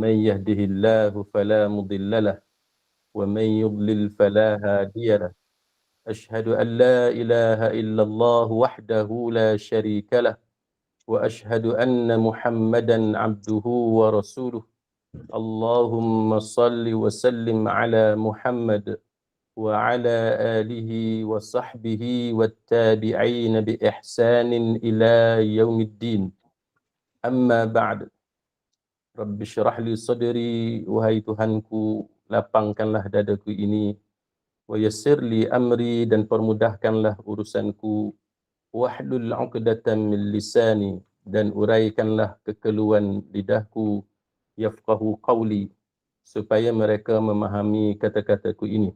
من يهده الله فلا مضل له ومن يضلل فلا هادي له أشهد أن لا إله إلا الله وحده لا شريك له وأشهد أن محمدا عبده ورسوله اللهم صل وسلم على محمد وعلى آله وصحبه والتابعين بإحسان إلى يوم الدين أما بعد Rabbi syrah li sadri, wahai Tuhanku, lapangkanlah dadaku ini, wa yassir li amri, dan permudahkanlah urusanku, wahlul 'uqdatam min lisani, dan uraikanlah kekeluhan lidahku, yafqahu qawli, supaya mereka memahami kata-kataku ini.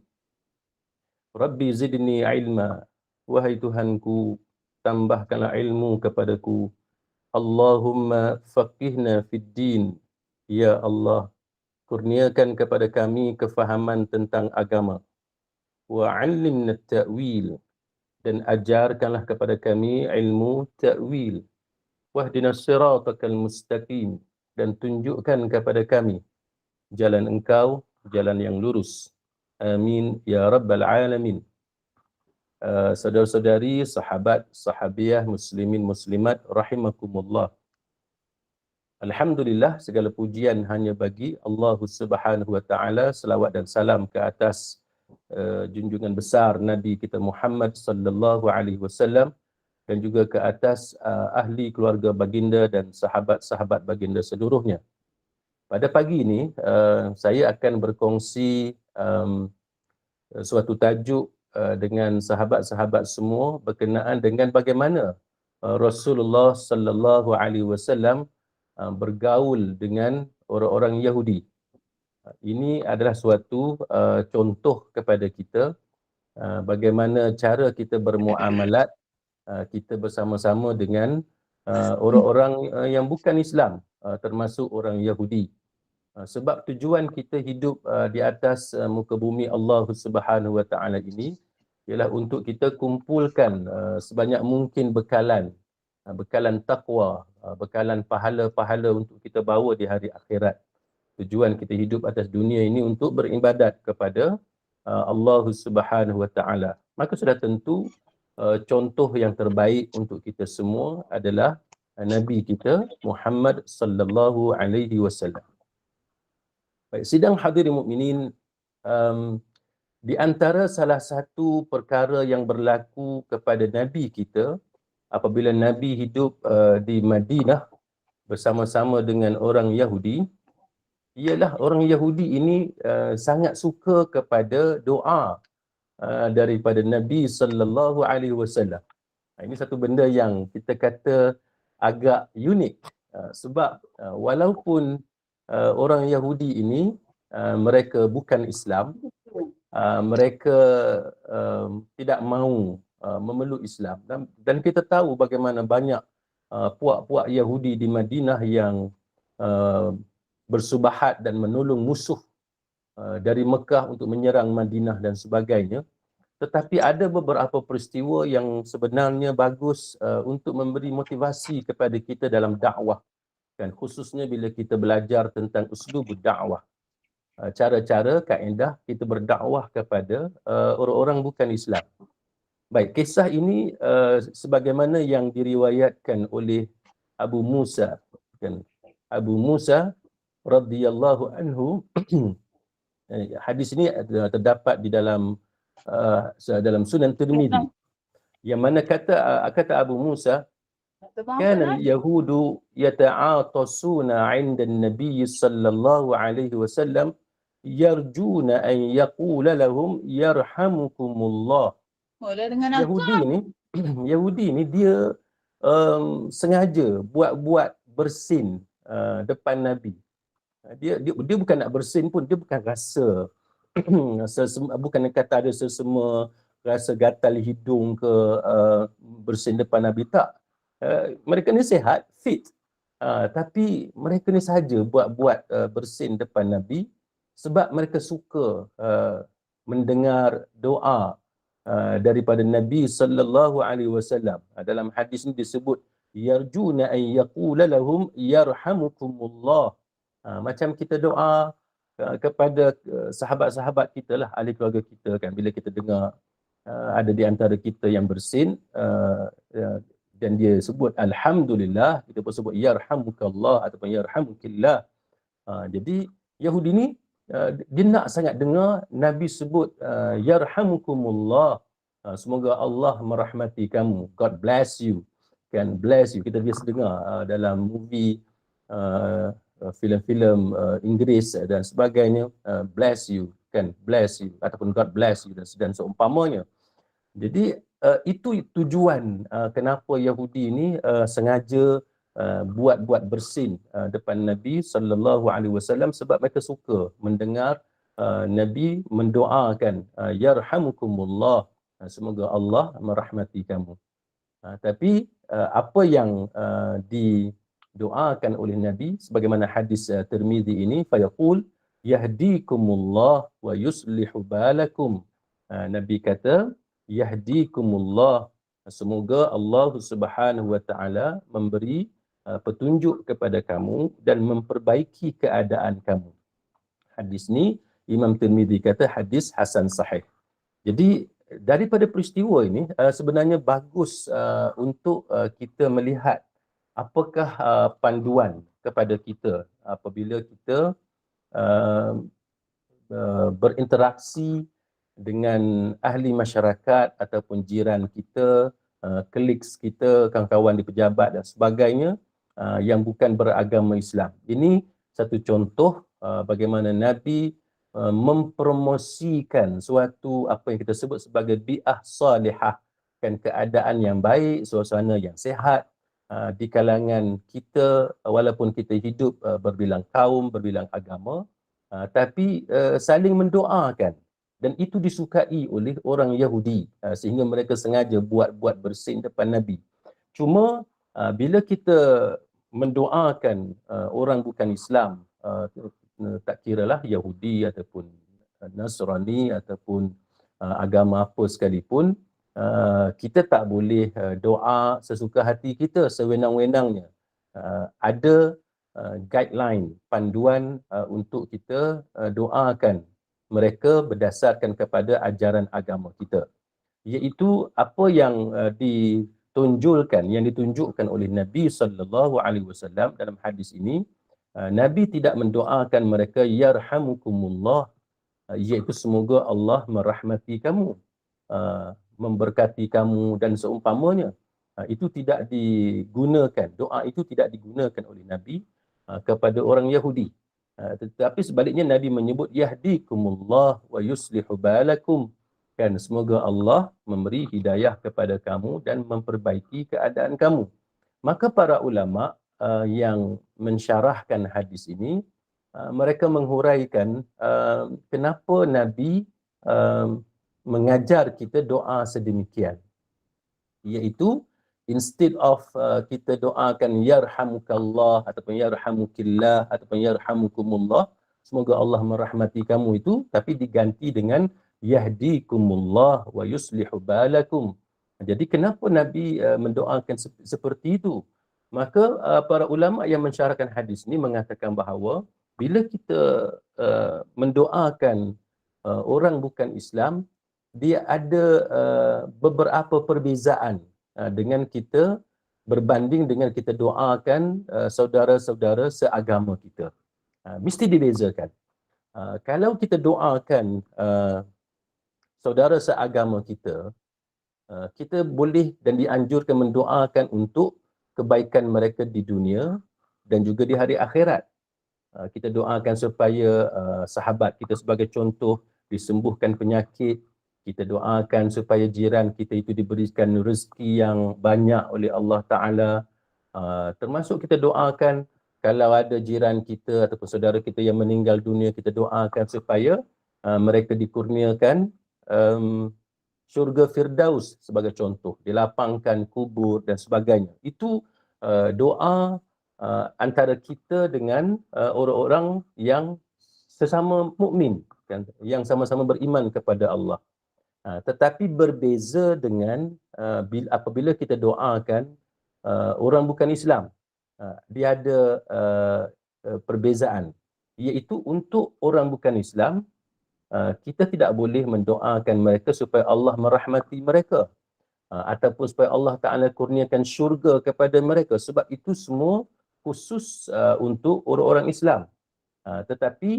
Rabbi zidni ilma, wahai Tuhanku, tambahkanlah ilmu kepadaku. Allahumma faqihna fid din, ya Allah, kurniakan kepada kami kefahaman tentang agama. Wa 'allimna ta'wil, dan ajarkanlah kepada kami ilmu ta'wil. Wahdinas siratal mustaqim, dan tunjukkan kepada kami jalan Engkau, jalan yang lurus. Amin ya rabbal alamin. Saudara-saudari, sahabat, sahabiah, muslimin, muslimat, rahimakumullah. Alhamdulillah, segala pujian hanya bagi Allah Subhanahu wa taala. Selawat dan salam ke atas junjungan besar Nabi kita Muhammad sallallahu alaihi wasallam, dan juga ke atas ahli keluarga baginda dan sahabat-sahabat baginda seluruhnya. Pada pagi ini saya akan berkongsi suatu tajuk dengan sahabat-sahabat semua berkenaan dengan bagaimana Rasulullah sallallahu alaihi wasallam bergaul dengan orang-orang Yahudi. Ini adalah suatu contoh kepada kita bagaimana cara kita bermuamalat kita bersama-sama dengan orang-orang yang bukan Islam, termasuk orang Yahudi. Sebab tujuan kita hidup di atas muka bumi Allah Subhanahu wa taala ini ialah untuk kita kumpulkan sebanyak mungkin bekalan takwa, bekalan pahala-pahala untuk kita bawa di hari akhirat. Tujuan kita hidup atas dunia ini untuk beribadat kepada Allah Subhanahu wa taala. Maka sudah tentu contoh yang terbaik untuk kita semua adalah Nabi kita Muhammad sallallahu alaihi wasallam. Baik, sidang hadirin mukminin, di antara salah satu perkara yang berlaku kepada Nabi kita apabila Nabi hidup di Madinah bersama-sama dengan orang Yahudi, ialah orang Yahudi ini sangat suka kepada doa daripada Nabi sallallahu alaihi wasallam. Ini satu benda yang kita kata agak unik, sebab walaupun orang Yahudi ini mereka bukan Islam, mereka tidak mahu memeluk Islam, dan kita tahu bagaimana banyak puak-puak Yahudi di Madinah yang bersubahat dan menolong musuh dari Mekah untuk menyerang Madinah dan sebagainya. Tetapi ada beberapa peristiwa yang sebenarnya bagus untuk memberi motivasi kepada kita dalam dakwah, kan, khususnya bila kita belajar tentang uslub dakwah, cara-cara, kaedah kita berdakwah kepada orang-orang bukan Islam. Baik, kisah ini sebagaimana yang diriwayatkan oleh Abu Musa, kan? Abu Musa radhiyallahu anhu. Hadis ini terdapat di dalam Sunan Tirmizi, yang mana kata Abu Musa, kana al-yahudu yata'atasuna 'inda an-nabiy sallallahu alaihi wasallam yarjuna an yaqula lahum yarhamukumullah. Yahudi ni dia sengaja buat bersin depan Nabi. Dia bukan nak bersin pun, dia bukan rasa bukan kata ada sesama rasa gatal hidung ke bersin depan Nabi, tak. Mereka ni sihat, fit, tapi mereka ni sahaja buat bersin depan Nabi sebab mereka suka mendengar doa daripada Nabi sallallahu alaihi wasallam. Dalam hadis ini disebut yarjuna an yaqula lahum yarhamukumullah. Macam kita doa kepada sahabat-sahabat kita lah, ahli keluarga kita kan, bila kita dengar ada di antara kita yang bersin dan dia sebut alhamdulillah, kita pun sebut yarhamukallah ataupun yarhamukillah. Jadi Yahudi ni dia nak sangat dengar Nabi sebut yarhamukumullah, semoga Allah merahmati kamu, God bless you, kan, bless you. Kita biasa dengar dalam movie, filem-filem Inggeris dan sebagainya, bless you, kan, bless you ataupun God bless you dan seumpamanya. Jadi itu tujuan kenapa Yahudi ni sengaja buat bersin depan Nabi SAW, sebab mereka suka mendengar Nabi mendoakan yarhamukumullah, semoga Allah merahmati kamu. Tapi apa yang didoakan oleh Nabi sebagaimana hadis Tirmizi ini, fayaqul yahdikumullah wa yuslihu balakum. Nabi kata yahdikumullah, semoga Allah Subhanahu wa taala memberi petunjuk kepada kamu dan memperbaiki keadaan kamu. Hadis ni Imam Tirmizi kata hadis hasan sahih. Jadi daripada peristiwa ini sebenarnya bagus untuk kita melihat apakah panduan kepada kita apabila kita berinteraksi dengan ahli masyarakat ataupun jiran kita, colleagues kita, kawan-kawan di pejabat dan sebagainya yang bukan beragama Islam. Ini satu contoh bagaimana Nabi mempromosikan suatu apa yang kita sebut sebagai bi'ah salihah, kan, keadaan yang baik, suasana yang sihat di kalangan kita, walaupun kita hidup berbilang kaum, berbilang agama, tapi saling mendoakan, dan itu disukai oleh orang Yahudi sehingga mereka sengaja buat bersin depan Nabi. Cuma bila kita mendoakan orang bukan Islam, tak kiralah Yahudi ataupun Nasrani ataupun agama apa sekalipun, kita tak boleh doa sesuka hati kita, sewenang-wenangnya. Ada guideline, panduan untuk kita doakan mereka berdasarkan kepada ajaran agama kita, iaitu apa yang ditunjukkan oleh Nabi SAW dalam hadis ini. Nabi tidak mendoakan mereka yarhamukumullah, iaitu semoga Allah merahmati kamu, memberkati kamu dan seumpamanya. Itu tidak digunakan, doa itu tidak digunakan oleh Nabi kepada orang Yahudi. Tetapi sebaliknya Nabi menyebut yahdikumullah wa yuslihu balakum, kan, semoga Allah memberi hidayah kepada kamu dan memperbaiki keadaan kamu. Maka para ulama yang mensyarahkan hadis ini, mereka menghuraikan kenapa Nabi mengajar kita doa sedemikian, iaitu instead of kita doakan yarhamukallah ataupun yarhamukillah ataupun yarhamukumullah, semoga Allah merahmati kamu itu, tapi diganti dengan yahdikumullah wa yuslihu balakum. Jadi kenapa Nabi mendoakan seperti itu? Maka para ulama yang mensyarahkan hadis ini mengatakan bahawa bila kita mendoakan orang bukan Islam, dia ada beberapa perbezaan dengan kita berbanding dengan kita doakan saudara-saudara seagama kita. Mesti dibezakan. Kalau kita doakan saudara seagama kita, kita boleh dan dianjurkan mendoakan untuk kebaikan mereka di dunia dan juga di hari akhirat. Kita doakan supaya sahabat kita sebagai contoh disembuhkan penyakit. Kita doakan supaya jiran kita itu diberikan rezeki yang banyak oleh Allah Ta'ala. Termasuk kita doakan kalau ada jiran kita ataupun saudara kita yang meninggal dunia, kita doakan supaya mereka dikurniakan syurga Firdaus sebagai contoh, dilapangkan kubur dan sebagainya. Itu doa antara kita dengan orang-orang yang sesama mukmin, kan, yang sama-sama beriman kepada Allah. Tetapi berbeza dengan apabila kita doakan orang bukan Islam. Dia ada perbezaan, iaitu untuk orang bukan Islam, kita tidak boleh mendoakan mereka supaya Allah merahmati mereka, ataupun supaya Allah Ta'ala kurniakan syurga kepada mereka, sebab itu semua khusus untuk orang-orang Islam. Tetapi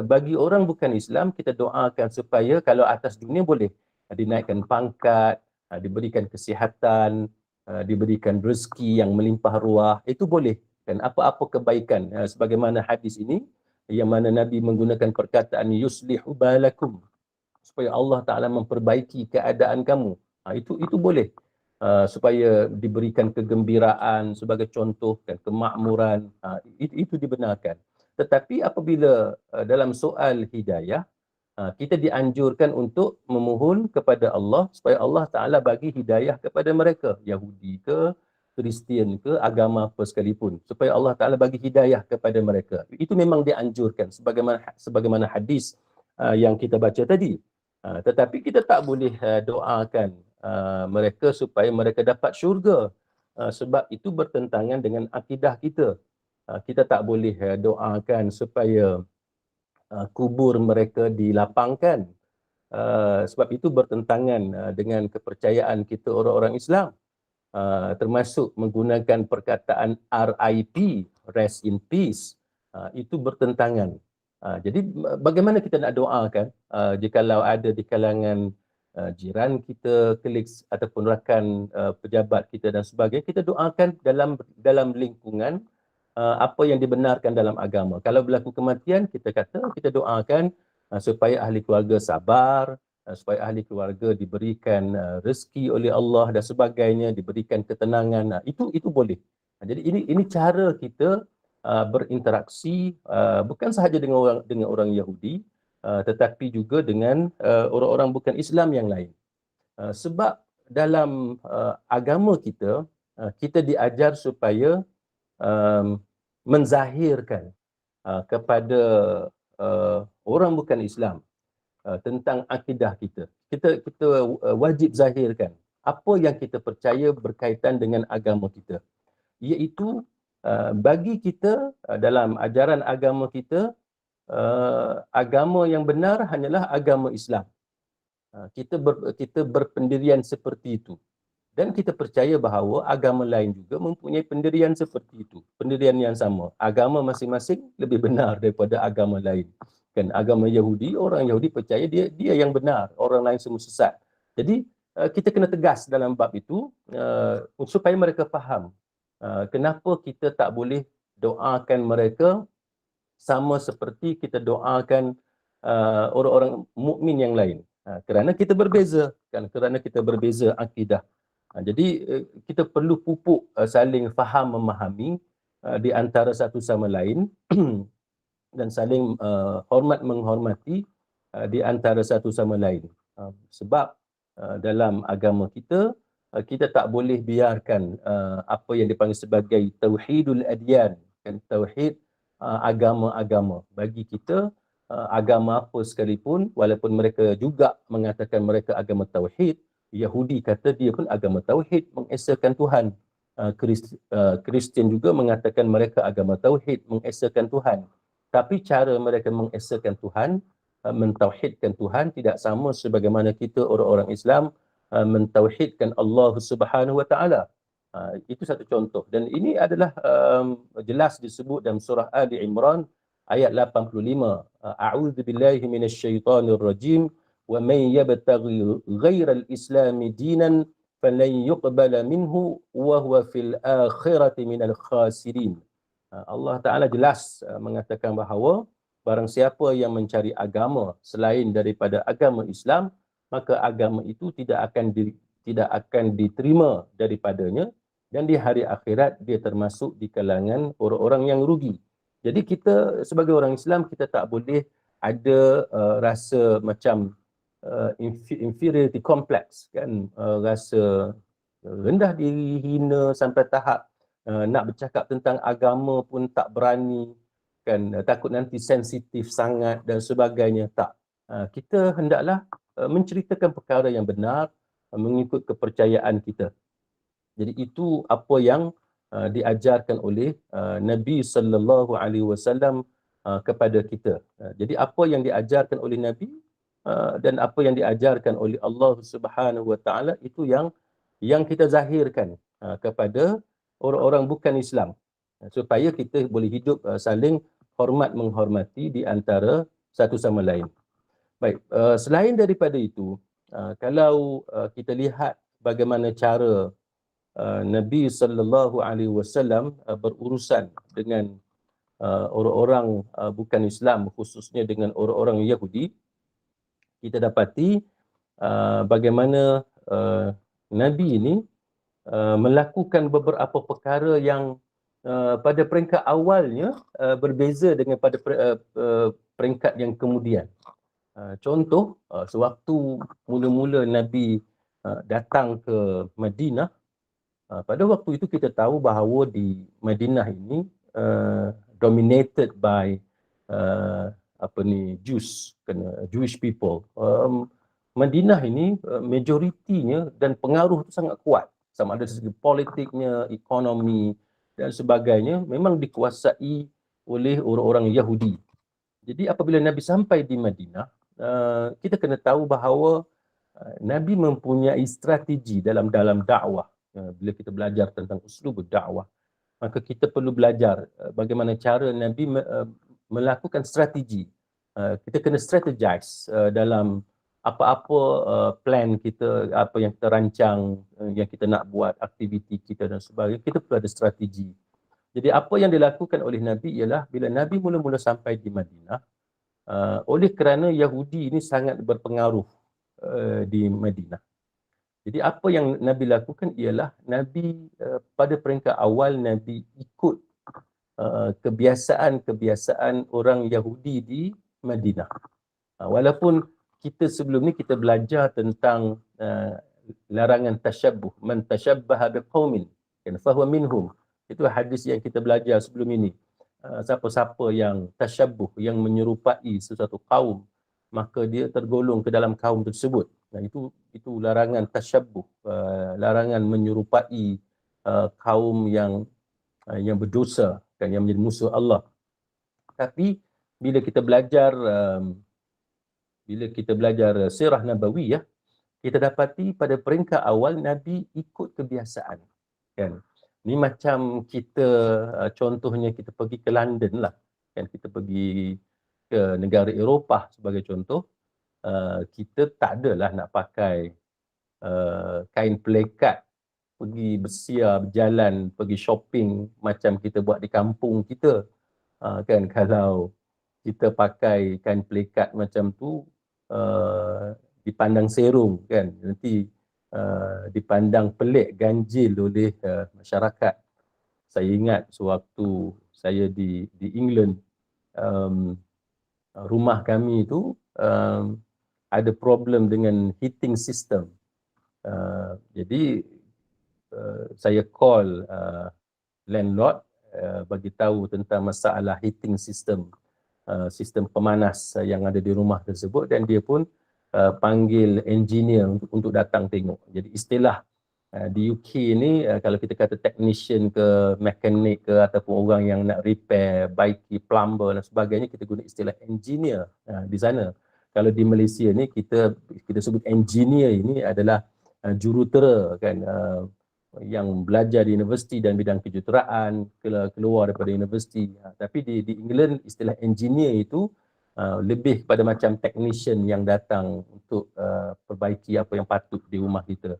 bagi orang bukan Islam, kita doakan supaya kalau atas dunia boleh dinaikkan pangkat, diberikan kesihatan, diberikan rezeki yang melimpah ruah, itu boleh. Dan apa-apa kebaikan, sebagaimana hadis ini, yang mana Nabi menggunakan perkataan yuslihu balakum, supaya Allah Ta'ala memperbaiki keadaan kamu. Itu boleh. Supaya diberikan kegembiraan sebagai contoh dan kemakmuran, itu dibenarkan. Tetapi apabila dalam soal hidayah, kita dianjurkan untuk memohon kepada Allah supaya Allah Ta'ala bagi hidayah kepada mereka, Yahudi ke, Kristian ke, agama apa sekalipun, supaya Allah Ta'ala bagi hidayah kepada mereka. Itu memang dianjurkan sebagaimana hadis yang kita baca tadi. Tetapi kita tak boleh doakan mereka supaya mereka dapat syurga, sebab itu bertentangan dengan akidah kita. Kita tak boleh doakan supaya kubur mereka dilapangkan, sebab itu bertentangan dengan kepercayaan kita orang-orang Islam, termasuk menggunakan perkataan RIP, rest in peace, itu bertentangan. Jadi bagaimana kita nak doakan jikalau ada di kalangan jiran kita, kolik ataupun rakan pejabat kita dan sebagainya, kita doakan dalam lingkungan apa yang dibenarkan dalam agama. Kalau berlaku kematian, kita kata, kita doakan supaya ahli keluarga sabar, supaya ahli keluarga diberikan rezeki oleh Allah dan sebagainya, diberikan ketenangan. Itu boleh. Jadi ini cara kita berinteraksi bukan sahaja dengan orang Yahudi, tetapi juga dengan orang-orang bukan Islam yang lain. Sebab dalam agama kita, kita diajar supaya menzahirkan kepada orang bukan Islam tentang akidah kita. Kita wajib zahirkan apa yang kita percaya berkaitan dengan agama kita. Iaitu bagi kita dalam ajaran agama kita, agama yang benar hanyalah agama Islam. Kita berpendirian seperti itu. Dan kita percaya bahawa agama lain juga mempunyai pendirian seperti itu. Pendirian yang sama. Agama masing-masing lebih benar daripada agama lain. Kan agama Yahudi, orang Yahudi percaya dia yang benar, orang lain semua sesat. Jadi kita kena tegas dalam bab itu supaya mereka faham kenapa kita tak boleh doakan mereka sama seperti kita doakan orang-orang mukmin yang lain. Kerana kita berbeza, kan? Kerana kita berbeza akidah. Jadi kita perlu pupuk saling faham memahami di antara satu sama lain dan saling hormat menghormati di antara satu sama lain. Sebab dalam agama kita, kita tak boleh biarkan apa yang dipanggil sebagai tauhidul adyan, kan, tauhid agama-agama. Bagi kita, agama apa sekalipun, walaupun mereka juga mengatakan mereka agama tauhid, Yahudi kata dia pun agama tauhid, mengesakan Tuhan. Kristian juga mengatakan mereka agama tauhid, mengesakan Tuhan. Tapi cara mereka mengesakan Tuhan, mentauhidkan Tuhan tidak sama sebagaimana kita orang-orang Islam mentauhidkan Allah Subhanahu wa taala. Itu satu contoh, dan ini adalah jelas disebut dalam surah Ali Imran ayat 85. A'udzu billahi minasyaitonir rajim. Wa may yabtaghi ghairal islami dinan falan yuqbala minhu wa huwa fil akhirati minal khasirin. Allah Ta'ala jelas mengatakan bahawa barang siapa yang mencari agama selain daripada agama Islam, maka agama itu tidak akan diterima daripadanya, dan di hari akhirat dia termasuk di kalangan orang-orang yang rugi. Jadi kita sebagai orang Islam, kita tak boleh ada rasa macam inferiority complex, kan, rasa rendah diri, hina sampai tahap nak bercakap tentang agama pun tak berani, kan, takut nanti sensitif sangat dan sebagainya. Tak, kita hendaklah menceritakan perkara yang benar mengikut kepercayaan kita. Jadi itu apa yang diajarkan oleh Nabi sallallahu alaihi wasallam kepada kita. Jadi apa yang diajarkan oleh Nabi dan apa yang diajarkan oleh Allah Subhanahu wa taala itu yang kita zahirkan kepada orang-orang bukan Islam, supaya kita boleh hidup saling hormat menghormati di antara satu sama lain. Baik, selain daripada itu, kalau kita lihat bagaimana cara Nabi sallallahu alaihi wasallam berurusan dengan orang-orang bukan Islam, khususnya dengan orang-orang Yahudi, kita dapati bagaimana Nabi ini melakukan beberapa perkara yang pada peringkat awalnya berbeza dengan pada peringkat yang kemudian. Contoh, sewaktu mula-mula Nabi datang ke Madinah, pada waktu itu kita tahu bahawa di Madinah ini dominated by Jewish people. Madinah ini majoritinya dan pengaruh itu sangat kuat, sama ada segi politiknya, ekonomi dan sebagainya, memang dikuasai oleh orang-orang Yahudi. Jadi apabila Nabi sampai di Madinah, kita kena tahu bahawa Nabi mempunyai strategi dalam dakwah. Bila kita belajar tentang uslub dakwah, maka kita perlu belajar bagaimana cara Nabi melakukan strategi. Kita kena strategize dalam apa-apa plan kita, apa yang kita rancang, yang kita nak buat, aktiviti kita dan sebagainya, kita perlu ada strategi. Jadi apa yang dilakukan oleh Nabi ialah bila Nabi mula-mula sampai di Madinah, oleh kerana Yahudi ini sangat berpengaruh di Madinah. Jadi apa yang Nabi lakukan ialah Nabi pada peringkat awal Nabi ikut kebiasaan orang Yahudi di Madinah. Walaupun kita sebelum ni kita belajar tentang larangan tasyabbuh, man tasyabbaha biqaumin fahuwa minhum. Itu hadis yang kita belajar sebelum ini. Siapa-siapa yang tasyabbuh, yang menyerupai sesuatu kaum, maka dia tergolong ke dalam kaum tersebut. Nah, itu larangan tasyabbuh, larangan menyerupai kaum yang berdosa dan yang menjadi musuh Allah. Tapi bila kita belajar sirah nabawiyah, kita dapati pada peringkat awal Nabi ikut kebiasaan, kan. Ni macam kita contohnya kita pergi ke London lah, kan, kita pergi ke negara Eropah sebagai contoh. Kita tak adalah nak pakai kain pelekat pergi bersiar, berjalan, pergi shopping macam kita buat di kampung kita. Kan, kalau kita pakai kain pelekat macam tu, dipandang serong, kan, nanti dipandang pelik, ganjil oleh masyarakat. Saya ingat sewaktu saya di England, rumah kami tu ada problem dengan heating system. Jadi saya call landlord, bagi tahu tentang masalah heating system, sistem pemanas yang ada di rumah tersebut, dan dia pun panggil engineer untuk datang tengok. Jadi istilah di UK ni, kalau kita kata technician ke, mekanik ke, ataupun orang yang nak repair, baiki, plumber dan sebagainya, kita guna istilah engineer di sana. Kalau di Malaysia ni kita sebut engineer ini adalah jurutera, kan, yang belajar di universiti dan bidang kejuruteraan, keluar daripada universiti. Tapi di England istilah engineer itu lebih kepada macam technician yang datang untuk perbaiki apa yang patut di rumah kita.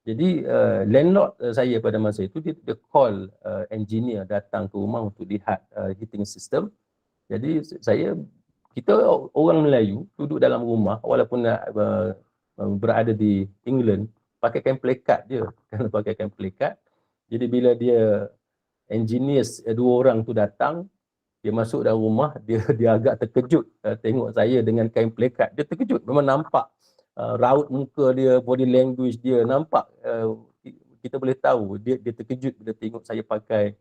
Jadi landlord saya pada masa itu dia call engineer datang ke rumah untuk lihat heating system. Jadi kita orang Melayu duduk dalam rumah walaupun berada di England, pakai kain pelekat je, kan, pakai kain pelekat. Jadi bila dia engineers dua orang tu datang, dia masuk dalam rumah, dia agak terkejut tengok saya dengan kain pelekat. Dia terkejut, memang nampak raut muka dia, body language dia, nampak kita boleh tahu dia terkejut bila tengok saya pakai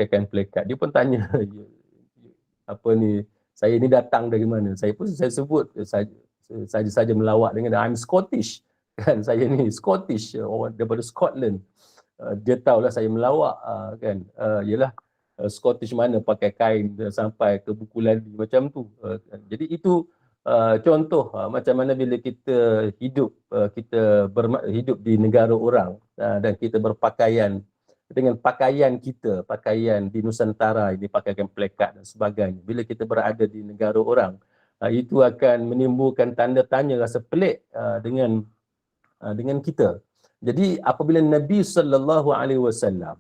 kain pelekat. Dia pun tanya, apa ni, saya ni datang dari mana? Saya sebut saja melawak dengan I'm Scottish, kan, saya ni Scottish, orang daripada Scotland. dia tahulah saya melawak, kan. Yalah, Scottish mana pakai kain sampai ke buku lali macam tu. Jadi itu contoh macam mana bila kita hidup, hidup di negara orang, dan kita berpakaian dengan pakaian kita, pakaian di Nusantara ini, pakaian plekat dan sebagainya. Bila kita berada di negara orang, itu akan menimbulkan tanda tanya, rasa pelik dengan kita. Jadi apabila Nabi sallallahu alaihi wasallam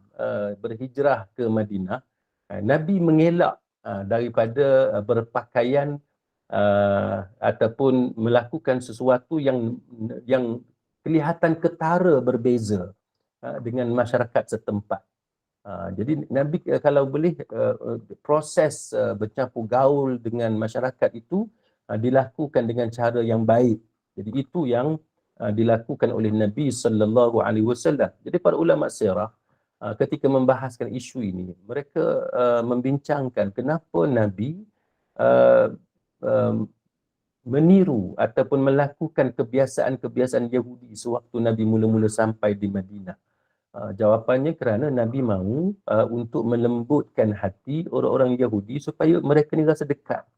berhijrah ke Madinah, Nabi mengelak daripada berpakaian ataupun melakukan sesuatu yang kelihatan ketara berbeza dengan masyarakat setempat. Jadi Nabi kalau boleh proses bercampur gaul dengan masyarakat itu dilakukan dengan cara yang baik. Jadi itu yang dilakukan oleh Nabi sallallahu alaihi wasallam. Jadi para ulama sirah ketika membahaskan isu ini, mereka membincangkan kenapa Nabi uh, um, meniru ataupun melakukan kebiasaan-kebiasaan Yahudi sewaktu Nabi mula-mula sampai di Madinah. Jawapannya kerana Nabi mahu untuk melembutkan hati orang-orang Yahudi supaya mereka ni rasa dekat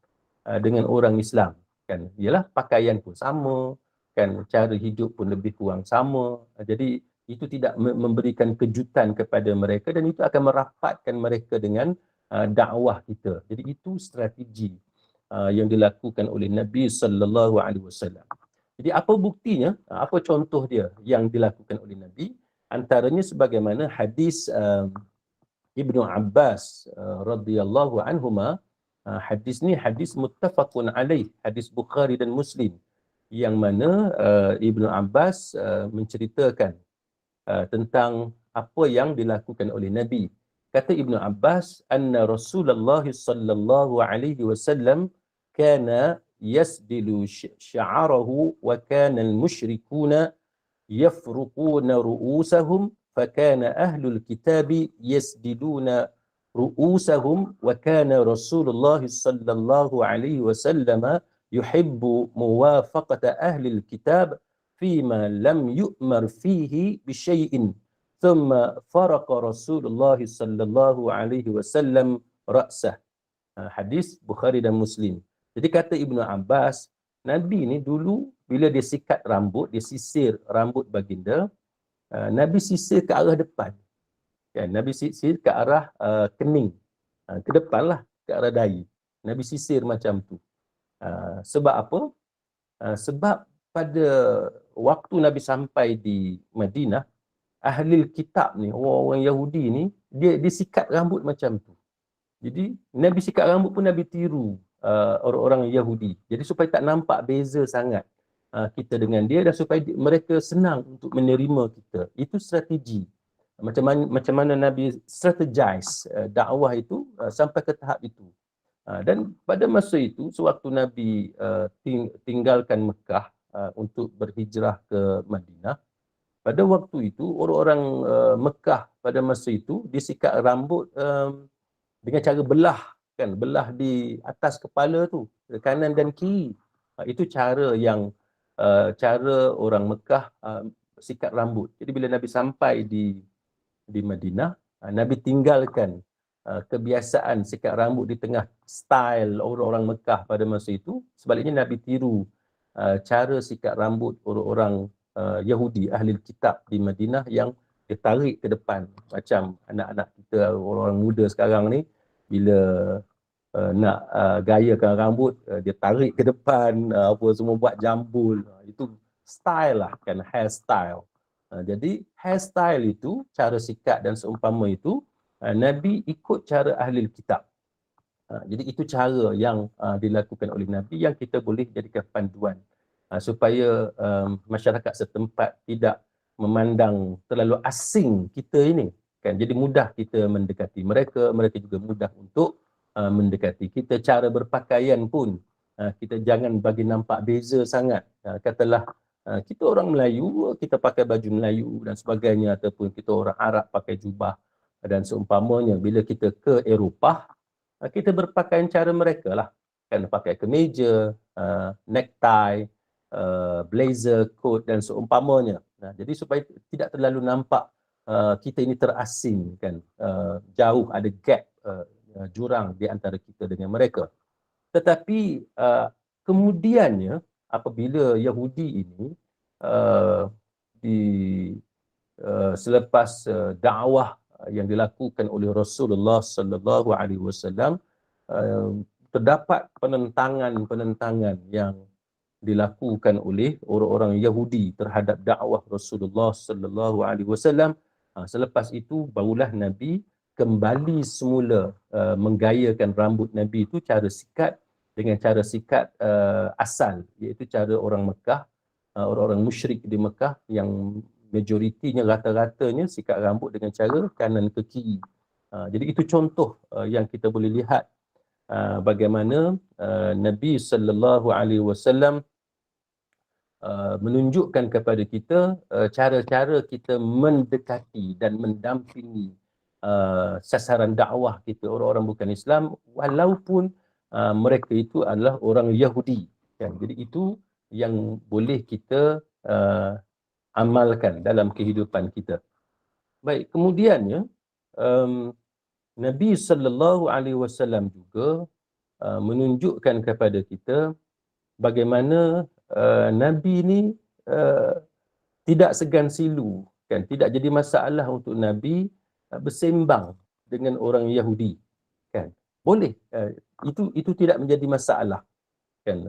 dengan orang Islam, kan. Ialah pakaian pun sama, kan, cara hidup pun lebih kurang sama. Jadi itu tidak memberikan kejutan kepada mereka dan itu akan merapatkan mereka dengan dakwah kita. Jadi itu strategi yang dilakukan oleh Nabi sallallahu alaihi wasallam. Jadi apa buktinya? Apa contoh dia yang dilakukan oleh Nabi? Antaranya sebagaimana hadis Ibnu Abbas radhiyallahu anhuma. Hadis ni hadis muttafaqun alaih, hadis Bukhari dan Muslim, yang mana Ibnu Abbas menceritakan tentang apa yang dilakukan oleh Nabi. Kata Ibnu Abbas, anna Rasulullah sallallahu alaihi wasallam kana yasdilu sya'arahu wa kana al-musyrikuna يفرقون رؤوسهم فكان أهل الكتاب يسدلون رؤوسهم وكان رسول الله صلى الله عليه وسلم يحب موافقة أهل الكتاب فيما لم يؤمر فيه بشيء ثم فرق رسول الله صلى الله عليه وسلم رأسه. Hadis Bukhari dan Muslim. Jadi kata Ibnu Abbas, Nabi ni dulu bila dia sikat rambut, dia sisir rambut baginda, Nabi sisir ke arah depan. Kan? Nabi sisir ke arah kening. Ke depan lah, ke arah dahi. Nabi sisir macam tu. Sebab apa? Sebab pada waktu Nabi sampai di Madinah, ahli kitab ni, orang-orang Yahudi ni, dia sikat rambut macam tu. Jadi Nabi sikat rambut pun Nabi tiru orang-orang Yahudi. Jadi supaya tak nampak beza sangat kita dengan dia dan supaya mereka senang untuk menerima kita. Itu strategi. Macam mana Nabi strategize dakwah itu sampai ke tahap itu. Dan pada masa itu, sewaktu Nabi tinggalkan Mekah untuk berhijrah ke Madinah, pada waktu itu orang-orang Mekah pada masa itu disikat rambut dengan cara belah, kan, belah di atas kepala tu, kanan dan kiri. Itu cara orang Mekah sikat rambut. Jadi bila Nabi sampai di Madinah, Nabi tinggalkan kebiasaan sikat rambut di tengah style orang-orang Mekah pada masa itu. Sebaliknya Nabi tiru cara sikat rambut orang-orang Yahudi, ahli kitab di Madinah yang dia tarik ke depan. Macam anak-anak kita, orang-orang muda sekarang ni, bila nak gayakan rambut, dia tarik ke depan, apa semua buat jambul. Itu style lah, kan, hairstyle. Jadi hairstyle itu, cara sikat dan seumpama itu, Nabi ikut cara ahli kitab. Jadi itu cara yang dilakukan oleh Nabi yang kita boleh jadikan panduan supaya masyarakat setempat tidak memandang terlalu asing kita ini, kan. Jadi mudah kita mendekati mereka, mereka juga mudah untuk mendekati kita. Cara berpakaian pun kita jangan bagi nampak beza sangat. Katalah kita orang Melayu, kita pakai baju Melayu dan sebagainya, ataupun kita orang Arab pakai jubah dan seumpamanya. Bila kita ke Eropah, kita berpakaian cara mereka lah, kan, pakai kemeja, necktie, blazer, coat dan seumpamanya. Jadi supaya tidak terlalu nampak kita ini terasing kan, jauh ada gap, jurang di antara kita dengan mereka. Tetapi kemudiannya apabila Yahudi ini uh, di selepas dakwah yang dilakukan oleh Rasulullah sallallahu alaihi wasallam, terdapat penentangan yang dilakukan oleh orang-orang Yahudi terhadap dakwah Rasulullah sallallahu alaihi wasallam. Selepas itu barulah Nabi kembali semula menggayakan rambut Nabi itu cara sikat dengan cara sikat asal, iaitu cara orang Mekah, orang-orang musyrik di Mekah yang majoritinya rata-ratanya sikat rambut dengan cara kanan ke kiri. Jadi itu contoh yang kita boleh lihat bagaimana Nabi sallallahu alaihi wasallam menunjukkan kepada kita cara-cara kita mendekati dan mendampingi sasaran dakwah kita, orang-orang bukan Islam, walaupun mereka itu adalah orang Yahudi. Kan? Jadi itu yang boleh kita amalkan dalam kehidupan kita. Baik, kemudiannya Nabi sallallahu alaihi wasallam juga menunjukkan kepada kita bagaimana Nabi ni tidak segan silu, kan, tidak jadi masalah untuk Nabi bersembang dengan orang Yahudi, kan. Boleh, itu tidak menjadi masalah, kan.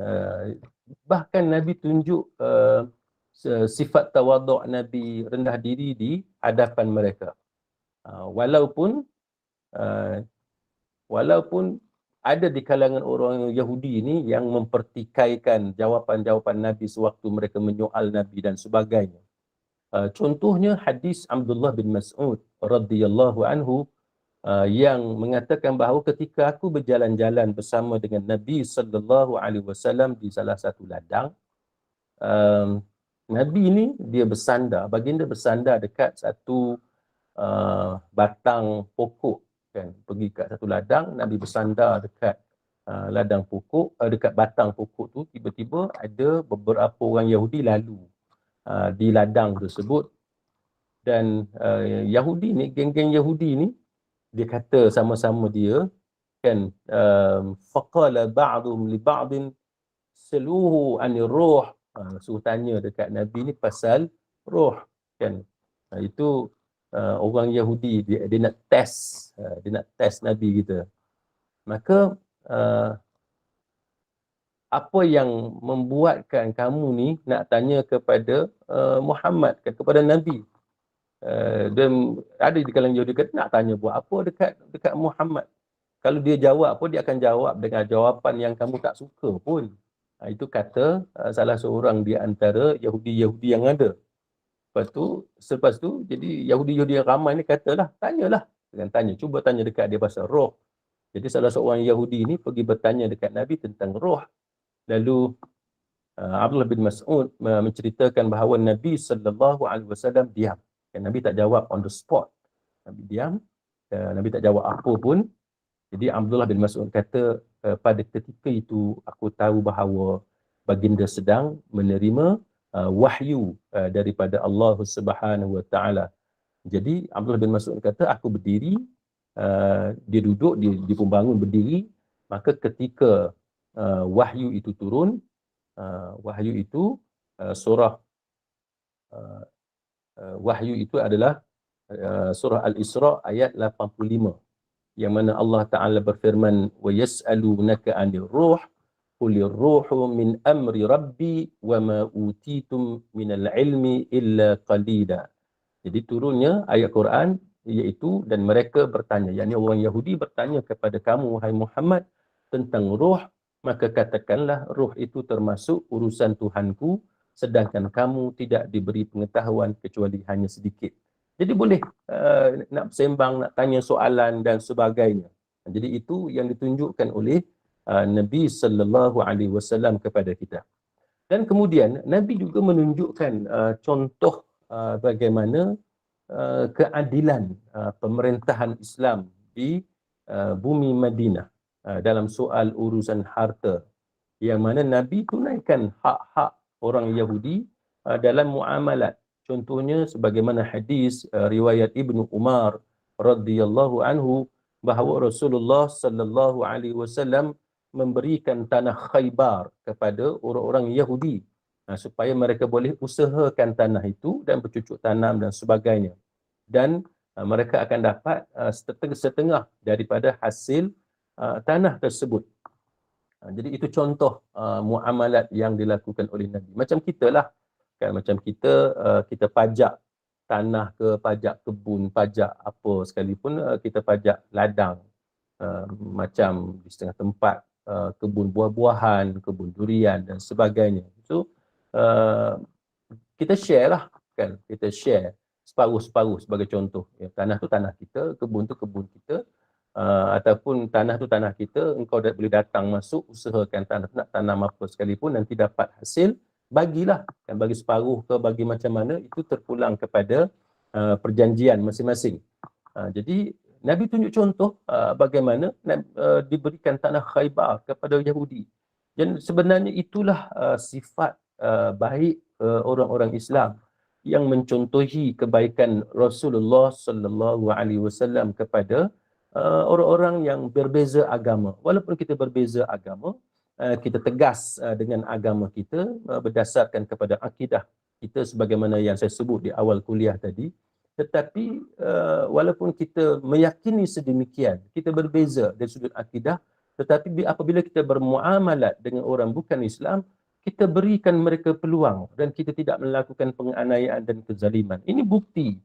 Bahkan Nabi tunjuk sifat tawaduk Nabi, rendah diri di hadapan mereka. Walaupun ada di kalangan orang Yahudi ini yang mempertikaikan jawapan-jawapan Nabi sewaktu mereka menyoal Nabi dan sebagainya. Contohnya hadis Abdullah bin Mas'ud radhiyallahu anhu yang mengatakan bahawa ketika aku berjalan-jalan bersama dengan Nabi sallallahu alaihi wasallam di salah satu ladang, Nabi ini dia bersandar, baginda bersandar dekat satu batang pokok, kan. Pergi kat satu ladang, Nabi bersandar dekat ladang pokok, dekat batang pokok tu, tiba-tiba ada beberapa orang Yahudi lalu di ladang tersebut, dan Yahudi ni, geng-geng Yahudi ni, dia kata sama-sama dia, kan, faqala ba'dhum li ba'din saluhu anir ruh, suruh tanya dekat Nabi ni pasal roh, kan. Itu orang Yahudi, dia nak test, Nabi kita. Maka apa yang membuatkan kamu ni nak tanya kepada Muhammad, kepada Nabi? Dan ada di kalangan Yahudi kata, nak tanya buat apa dekat Muhammad? Kalau dia jawab apa, dia akan jawab dengan jawapan yang kamu tak suka pun. Itu kata salah seorang di antara Yahudi-Yahudi yang ada. Selepas tu, jadi Yahudi-Yahudi yang ramai ni katalah, tanyalah. Dengan tanya, cuba tanya dekat dia pasal roh. Jadi salah seorang Yahudi ni pergi bertanya dekat Nabi tentang roh. Lalu Abdullah bin Mas'ud menceritakan bahawa Nabi sallallahu alaihi wasallam diam. Nabi tak jawab on the spot. Nabi diam, Nabi tak jawab apa pun. Jadi Abdullah bin Mas'ud kata, pada ketika itu aku tahu bahawa baginda sedang menerima wahyu daripada Allah Subhanahu wa taala. Jadi Abdullah bin Mas'ud kata, aku berdiri, dia duduk, dia pun bangun berdiri. Maka ketika wahyu itu turun, wahyu itu wahyu itu adalah surah Al-Isra ayat 85, yang mana Allah Ta'ala berfirman, wa yas'alunaka 'anil ruh qulir ruhu min amri rabbi wa ma utitum minal ilmi illa qalila. Jadi turunnya ayat Quran iaitu, dan mereka bertanya, yakni orang Yahudi bertanya kepada kamu wahai Muhammad tentang ruh, maka katakanlah ruh itu termasuk urusan Tuhanku, sedangkan kamu tidak diberi pengetahuan kecuali hanya sedikit. Jadi boleh nak sembang, nak tanya soalan dan sebagainya. Jadi itu yang ditunjukkan oleh Nabi sallallahu alaihi wasallam kepada kita. Dan kemudian Nabi juga menunjukkan contoh bagaimana keadilan pemerintahan Islam di bumi Madinah dalam soal urusan harta, yang mana Nabi tunaikan hak-hak orang Yahudi dalam muamalat. Contohnya sebagaimana hadis riwayat Ibnu Umar radhiyallahu anhu bahawa Rasulullah sallallahu alaihi wasallam memberikan tanah Khaybar kepada orang-orang Yahudi supaya mereka boleh usahakan tanah itu dan bercucuk tanam dan sebagainya. Dan mereka akan dapat setengah daripada hasil tanah tersebut. Jadi itu contoh muamalat yang dilakukan oleh Nabi. Macam kita lah, kan, macam kita pajak tanah ke, pajak kebun, pajak apa sekalipun, kita pajak ladang, macam di setengah tempat kebun buah-buahan, kebun durian dan sebagainya. So kita share lah, kan, kita share separuh-separuh sebagai contoh. Ya, tanah tu tanah kita, kebun tu kebun kita, ataupun tanah tu tanah kita, engkau boleh datang masuk, usahakan tanah nak tanam apa sekalipun, nanti dapat hasil, bagilah, kan, bagi separuh ke bagi macam mana, itu terpulang kepada perjanjian masing-masing. Jadi Nabi tunjuk contoh bagaimana diberikan tanah Khaybar kepada Yahudi. Dan sebenarnya itulah sifat baik orang-orang Islam yang mencontohi kebaikan Rasulullah sallallahu alaihi wasallam kepada orang-orang yang berbeza agama. Walaupun kita berbeza agama, kita tegas dengan agama kita berdasarkan kepada akidah kita sebagaimana yang saya sebut di awal kuliah tadi. Tetapi walaupun kita meyakini sedemikian, kita berbeza dari sudut akidah, tetapi apabila kita bermuamalat dengan orang bukan Islam, kita berikan mereka peluang dan kita tidak melakukan penganiayaan dan kezaliman. Ini bukti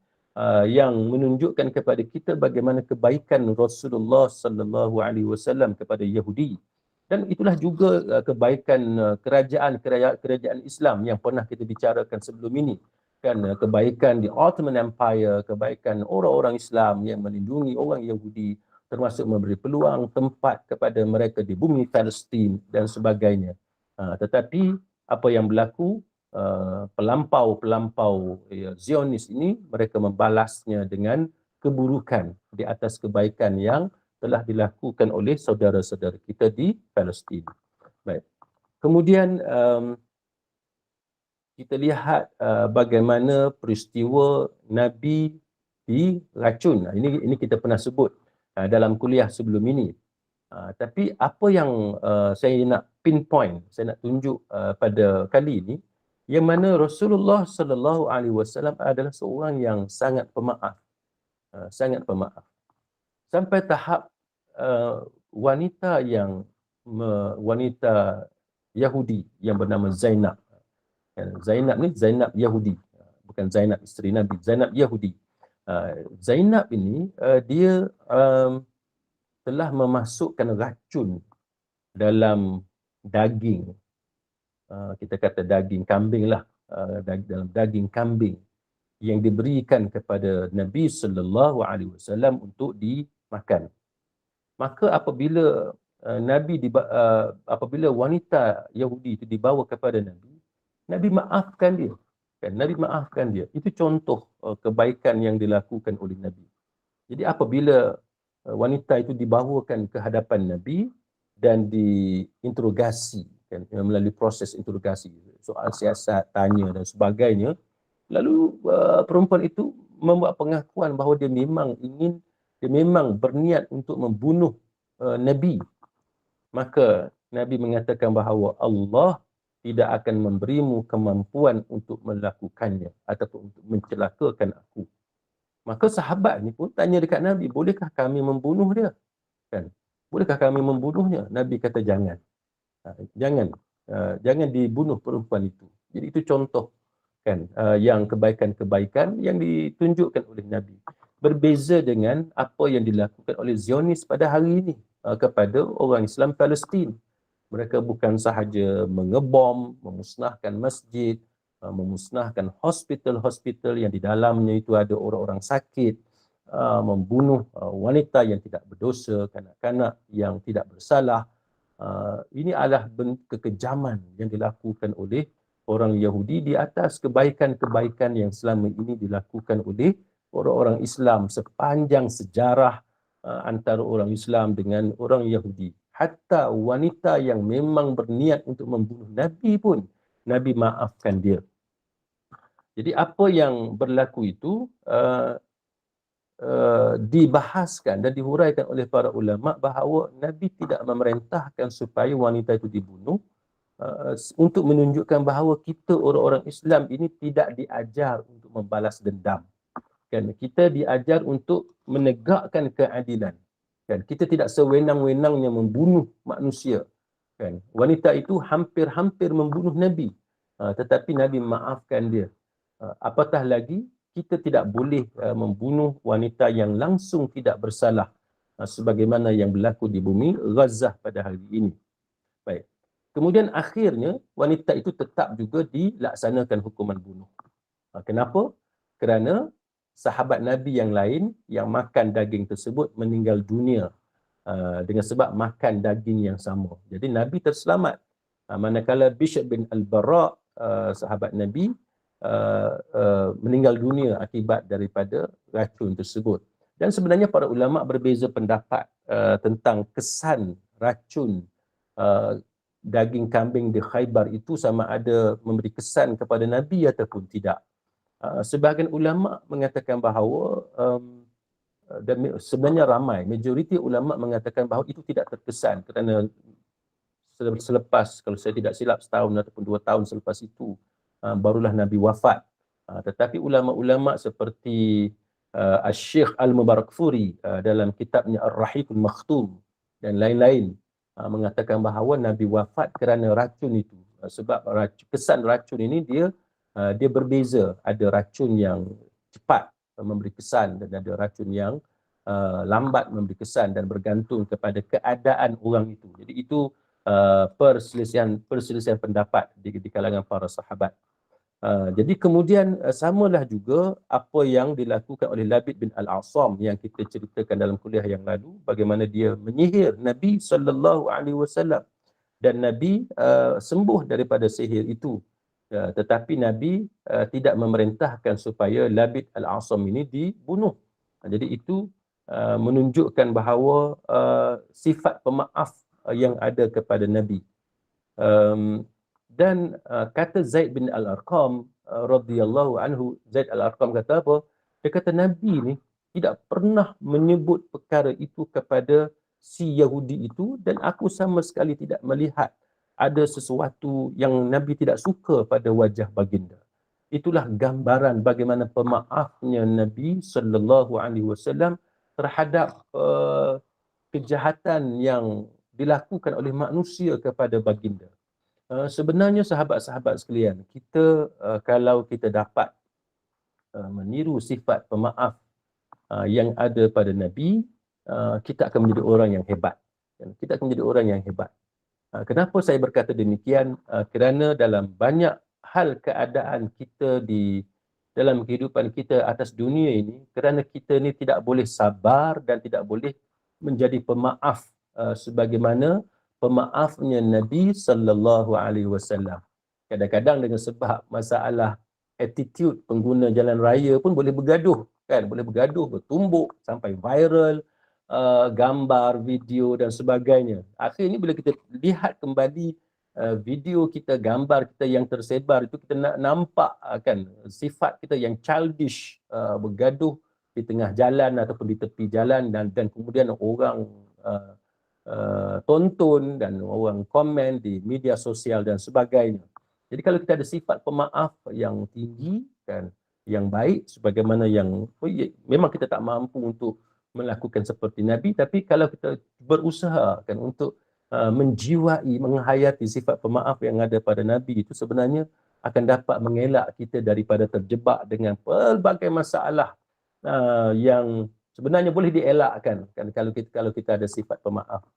yang menunjukkan kepada kita bagaimana kebaikan Rasulullah sallallahu alaihi wasallam kepada Yahudi. Dan itulah juga kebaikan kerajaan Islam yang pernah kita bicarakan sebelum ini. Kan, kebaikan di Ottoman Empire, kebaikan orang-orang Islam yang melindungi orang Yahudi, termasuk memberi peluang tempat kepada mereka di bumi Palestin dan sebagainya. Tetapi apa yang berlaku, pelampau Zionis ini, mereka membalasnya dengan keburukan di atas kebaikan yang telah dilakukan oleh saudara-saudara kita di Palestin. Baik. Kemudian kita lihat bagaimana peristiwa Nabi diracun. Ini kita pernah sebut dalam kuliah sebelum ini. Tapi apa yang saya nak pinpoint, saya nak tunjuk pada kali ini, yang mana Rasulullah sallallahu alaihi wasallam adalah seorang yang sangat pemaaf. Sangat pemaaf. Sampai tahap wanita Yahudi yang bernama Zainab. Zainab ni Zainab Yahudi, bukan Zainab isteri Nabi, Zainab Yahudi. Zainab ini dia telah memasukkan racun dalam daging, kita kata daging kambing lah, dalam daging kambing yang diberikan kepada Nabi sallallahu alaihi wasallam untuk dimakan. Maka apabila apabila wanita Yahudi itu dibawa kepada Nabi, Nabi maafkan dia. Kan, Nabi maafkan dia. Itu contoh kebaikan yang dilakukan oleh Nabi. Jadi apabila wanita itu dibawakan ke hadapan Nabi dan diinterogasi, kan, melalui proses interogasi, soal siasat, tanya dan sebagainya, lalu perempuan itu membuat pengakuan bahawa dia memang berniat untuk membunuh Nabi. Maka Nabi mengatakan bahawa Allah tidak akan memberimu kemampuan untuk melakukannya ataupun untuk mencelakakan aku. Maka sahabat ni pun tanya dekat Nabi, bolehkah kami membunuh dia? Kan? Bolehkah kami membunuhnya? Nabi kata jangan. Jangan dibunuh perempuan itu. Jadi itu contoh, kan, yang kebaikan-kebaikan yang ditunjukkan oleh Nabi. Berbeza dengan apa yang dilakukan oleh Zionis pada hari ini kepada orang Islam Palestin. Mereka bukan sahaja mengebom, memusnahkan masjid, memusnahkan hospital-hospital yang di dalamnya itu ada orang-orang sakit, membunuh wanita yang tidak berdosa, kanak-kanak yang tidak bersalah. Ini adalah bentuk kekejaman yang dilakukan oleh orang Yahudi di atas kebaikan-kebaikan yang selama ini dilakukan oleh orang-orang Islam sepanjang sejarah antara orang Islam dengan orang Yahudi. Hatta wanita yang memang berniat untuk membunuh Nabi pun, Nabi maafkan dia. Jadi apa yang berlaku itu dibahaskan dan dihuraikan oleh para ulama bahawa Nabi tidak memerintahkan supaya wanita itu dibunuh, untuk menunjukkan bahawa kita orang-orang Islam ini tidak diajar untuk membalas dendam. Kan, kita diajar untuk menegakkan keadilan. Kan, kita tidak sewenang-wenangnya membunuh manusia. Kan, wanita itu hampir-hampir membunuh Nabi, tetapi Nabi maafkan dia. Apatah lagi kita tidak boleh membunuh wanita yang langsung tidak bersalah, sebagaimana yang berlaku di bumi Gaza pada hari ini. Baik. Kemudian akhirnya wanita itu tetap juga dilaksanakan hukuman bunuh. Kenapa? Kerana sahabat Nabi yang lain yang makan daging tersebut meninggal dunia dengan sebab makan daging yang sama. Jadi Nabi terselamat. Manakala Bishr bin Al-Bara, sahabat Nabi, meninggal dunia akibat daripada racun tersebut. Dan sebenarnya para ulama berbeza pendapat tentang kesan racun daging kambing di Khaybar itu sama ada memberi kesan kepada Nabi ataupun tidak. Sebahagian ulama mengatakan bahawa dan sebenarnya ramai, majoriti ulama mengatakan bahawa itu tidak terkesan kerana selepas, kalau saya tidak silap, setahun ataupun 2 tahun selepas itu barulah Nabi wafat. Tetapi ulama-ulama seperti Al-Syekh Al-Mubarakfuri dalam kitabnya Ar-Rahiqul Makhtum dan lain-lain mengatakan bahawa Nabi wafat kerana racun itu. Sebab kesan racun ini dia berbeza. Ada racun yang cepat memberi kesan dan ada racun yang lambat memberi kesan dan bergantung kepada keadaan orang itu. Jadi itu perselisihan pendapat di kalangan para sahabat. Jadi kemudian samalah juga apa yang dilakukan oleh Labid bin Al-Asam yang kita ceritakan dalam kuliah yang lalu, bagaimana dia menyihir Nabi SAW dan Nabi sembuh daripada sihir itu. Tetapi Nabi tidak memerintahkan supaya Labid Al-Asam ini dibunuh. Jadi itu menunjukkan bahawa sifat pemaaf yang ada kepada Nabi. Dan kata Zaid bin Al-Arqam radhiyallahu anhu, Zaid Al-Arqam kata apa? Dia kata Nabi ni tidak pernah menyebut perkara itu kepada si Yahudi itu dan aku sama sekali tidak melihat ada sesuatu yang Nabi tidak suka pada wajah baginda. Itulah gambaran bagaimana pemaafnya Nabi sallallahu alaihi wasallam terhadap kejahatan yang dilakukan oleh manusia kepada baginda. Sebenarnya sahabat-sahabat sekalian, kita kalau kita dapat meniru sifat pemaaf yang ada pada Nabi, kita akan menjadi orang yang hebat. Kita akan menjadi orang yang hebat. Kenapa saya berkata demikian? Kerana dalam banyak hal keadaan kita dalam kehidupan kita atas dunia ini, kerana kita ni tidak boleh sabar dan tidak boleh menjadi pemaaf sebagaimana pemaafnya Nabi sallallahu alaihi wasallam. Kadang-kadang dengan sebab masalah attitude pengguna jalan raya pun boleh bergaduh, kan? Boleh bergaduh, bertumbuk sampai viral, gambar, video dan sebagainya. Akhirnya bila kita lihat kembali video kita, gambar kita yang tersebar itu, kita nak nampak kan sifat kita yang childish, bergaduh di tengah jalan ataupun di tepi jalan dan kemudian orang tonton dan orang komen di media sosial dan sebagainya. Jadi kalau kita ada sifat pemaaf yang tinggi kan, yang baik sebagaimana yang memang kita tak mampu untuk melakukan seperti Nabi, tapi kalau kita berusaha kan untuk menjiwai, menghayati sifat pemaaf yang ada pada Nabi, itu sebenarnya akan dapat mengelak kita daripada terjebak dengan pelbagai masalah yang sebenarnya boleh dielakkan kan kalau kita ada sifat pemaaf.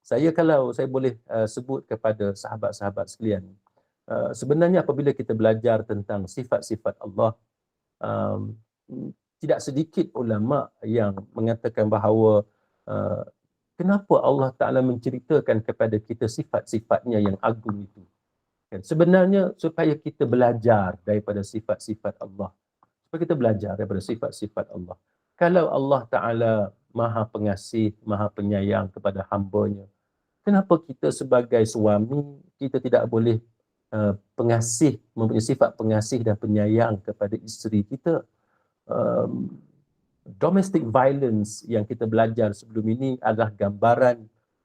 Kalau saya boleh sebut kepada sahabat-sahabat sekalian, sebenarnya apabila kita belajar tentang sifat-sifat Allah, tidak sedikit ulama yang mengatakan bahawa kenapa Allah Ta'ala menceritakan kepada kita sifat-sifatnya yang agung itu. Sebenarnya supaya kita belajar daripada sifat-sifat Allah. Supaya kita belajar daripada sifat-sifat Allah. Kalau Allah Ta'ala maha pengasih, maha penyayang kepada hamba-Nya, kenapa kita sebagai suami, kita tidak boleh pengasih, mempunyai sifat pengasih dan penyayang kepada isteri kita. Domestic violence yang kita belajar sebelum ini adalah gambaran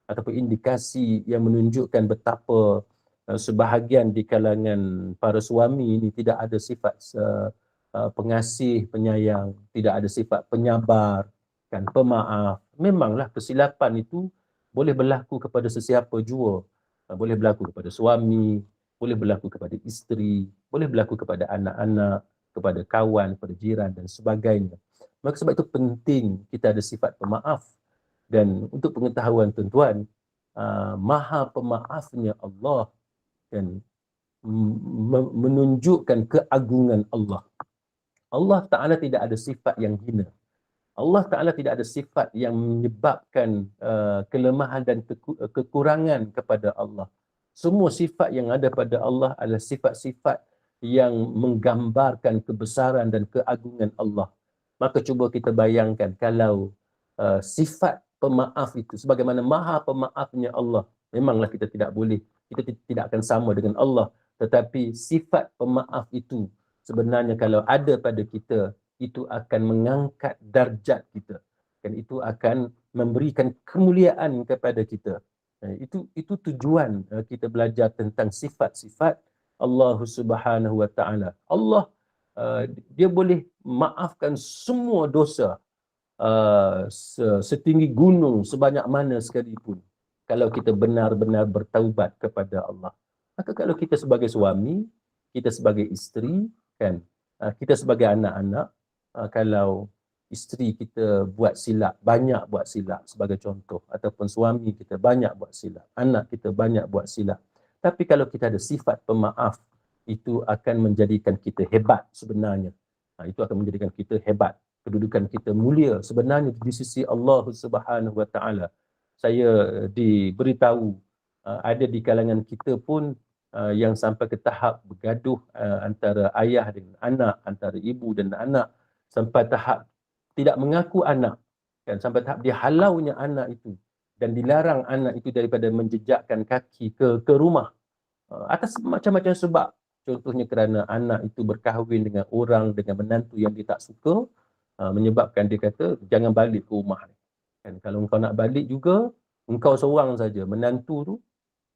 ataupun indikasi yang menunjukkan betapa sebahagian di kalangan para suami ini tidak ada sifat pengasih, penyayang, tidak ada sifat penyabar, kan, pemaaf. Memanglah kesilapan itu boleh berlaku kepada sesiapa jua. Boleh berlaku kepada suami, boleh berlaku kepada isteri, boleh berlaku kepada anak-anak, kepada kawan, kepada jiran dan sebagainya. Maka sebab itu penting kita ada sifat pemaaf. Dan untuk pengetahuan tuan-tuan, Maha Pemaafnya Allah dan menunjukkan keagungan Allah. Allah Ta'ala tidak ada sifat yang hina. Allah Ta'ala tidak ada sifat yang menyebabkan kelemahan dan kekurangan kepada Allah. Semua sifat yang ada pada Allah adalah sifat-sifat yang menggambarkan kebesaran dan keagungan Allah. Maka cuba kita bayangkan kalau sifat pemaaf itu, sebagaimana Maha Pemaafnya Allah, memanglah kita tidak boleh, kita tidak akan sama dengan Allah. Tetapi sifat pemaaf itu sebenarnya kalau ada pada kita, itu akan mengangkat darjat kita dan itu akan memberikan kemuliaan kepada kita. Itu tujuan kita belajar tentang sifat-sifat Allah Subhanahu Wa Taala. Allah dia boleh maafkan semua dosa setinggi gunung, sebanyak mana sekalipun, kalau kita benar-benar bertaubat kepada Allah. Maka kalau kita sebagai suami, kita sebagai isteri, kan, kita sebagai anak-anak, kalau isteri kita buat silap, banyak buat silap sebagai contoh, ataupun suami kita banyak buat silap, anak kita banyak buat silap, tapi kalau kita ada sifat pemaaf, itu akan menjadikan kita hebat sebenarnya. Itu akan menjadikan kita hebat, kedudukan kita mulia sebenarnya di sisi Allah Subhanahu Wa Taala. Saya diberitahu ada di kalangan kita pun yang sampai ke tahap bergaduh antara ayah dengan anak, antara ibu dan anak, sampai tahap tidak mengaku anak, kan, sampai tahap dihalaunya anak itu dan dilarang anak itu daripada menjejakkan kaki ke rumah atas macam-macam sebab. Contohnya kerana anak itu berkahwin dengan orang, dengan menantu yang dia tak suka, menyebabkan dia kata jangan balik ke rumah. Kan, kalau engkau nak balik juga, engkau seorang saja, menantu tu,